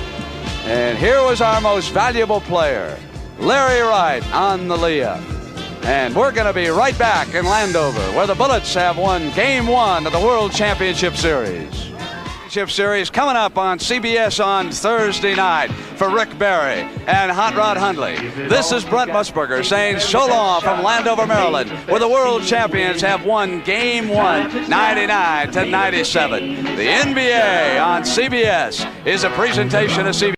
And here was our most valuable player, Larry Wright, on the layup. And we're going to be right back in Landover, where the Bullets have won Game 1 of the World Championship Series. Championship Series coming up on CBS on Thursday night for Rick Barry and Hot Rod Hundley. This is Brent Musburger saying so long from Landover, Maryland, where the world champions have won Game 1, 99-97. The NBA on CBS is a presentation of CBS.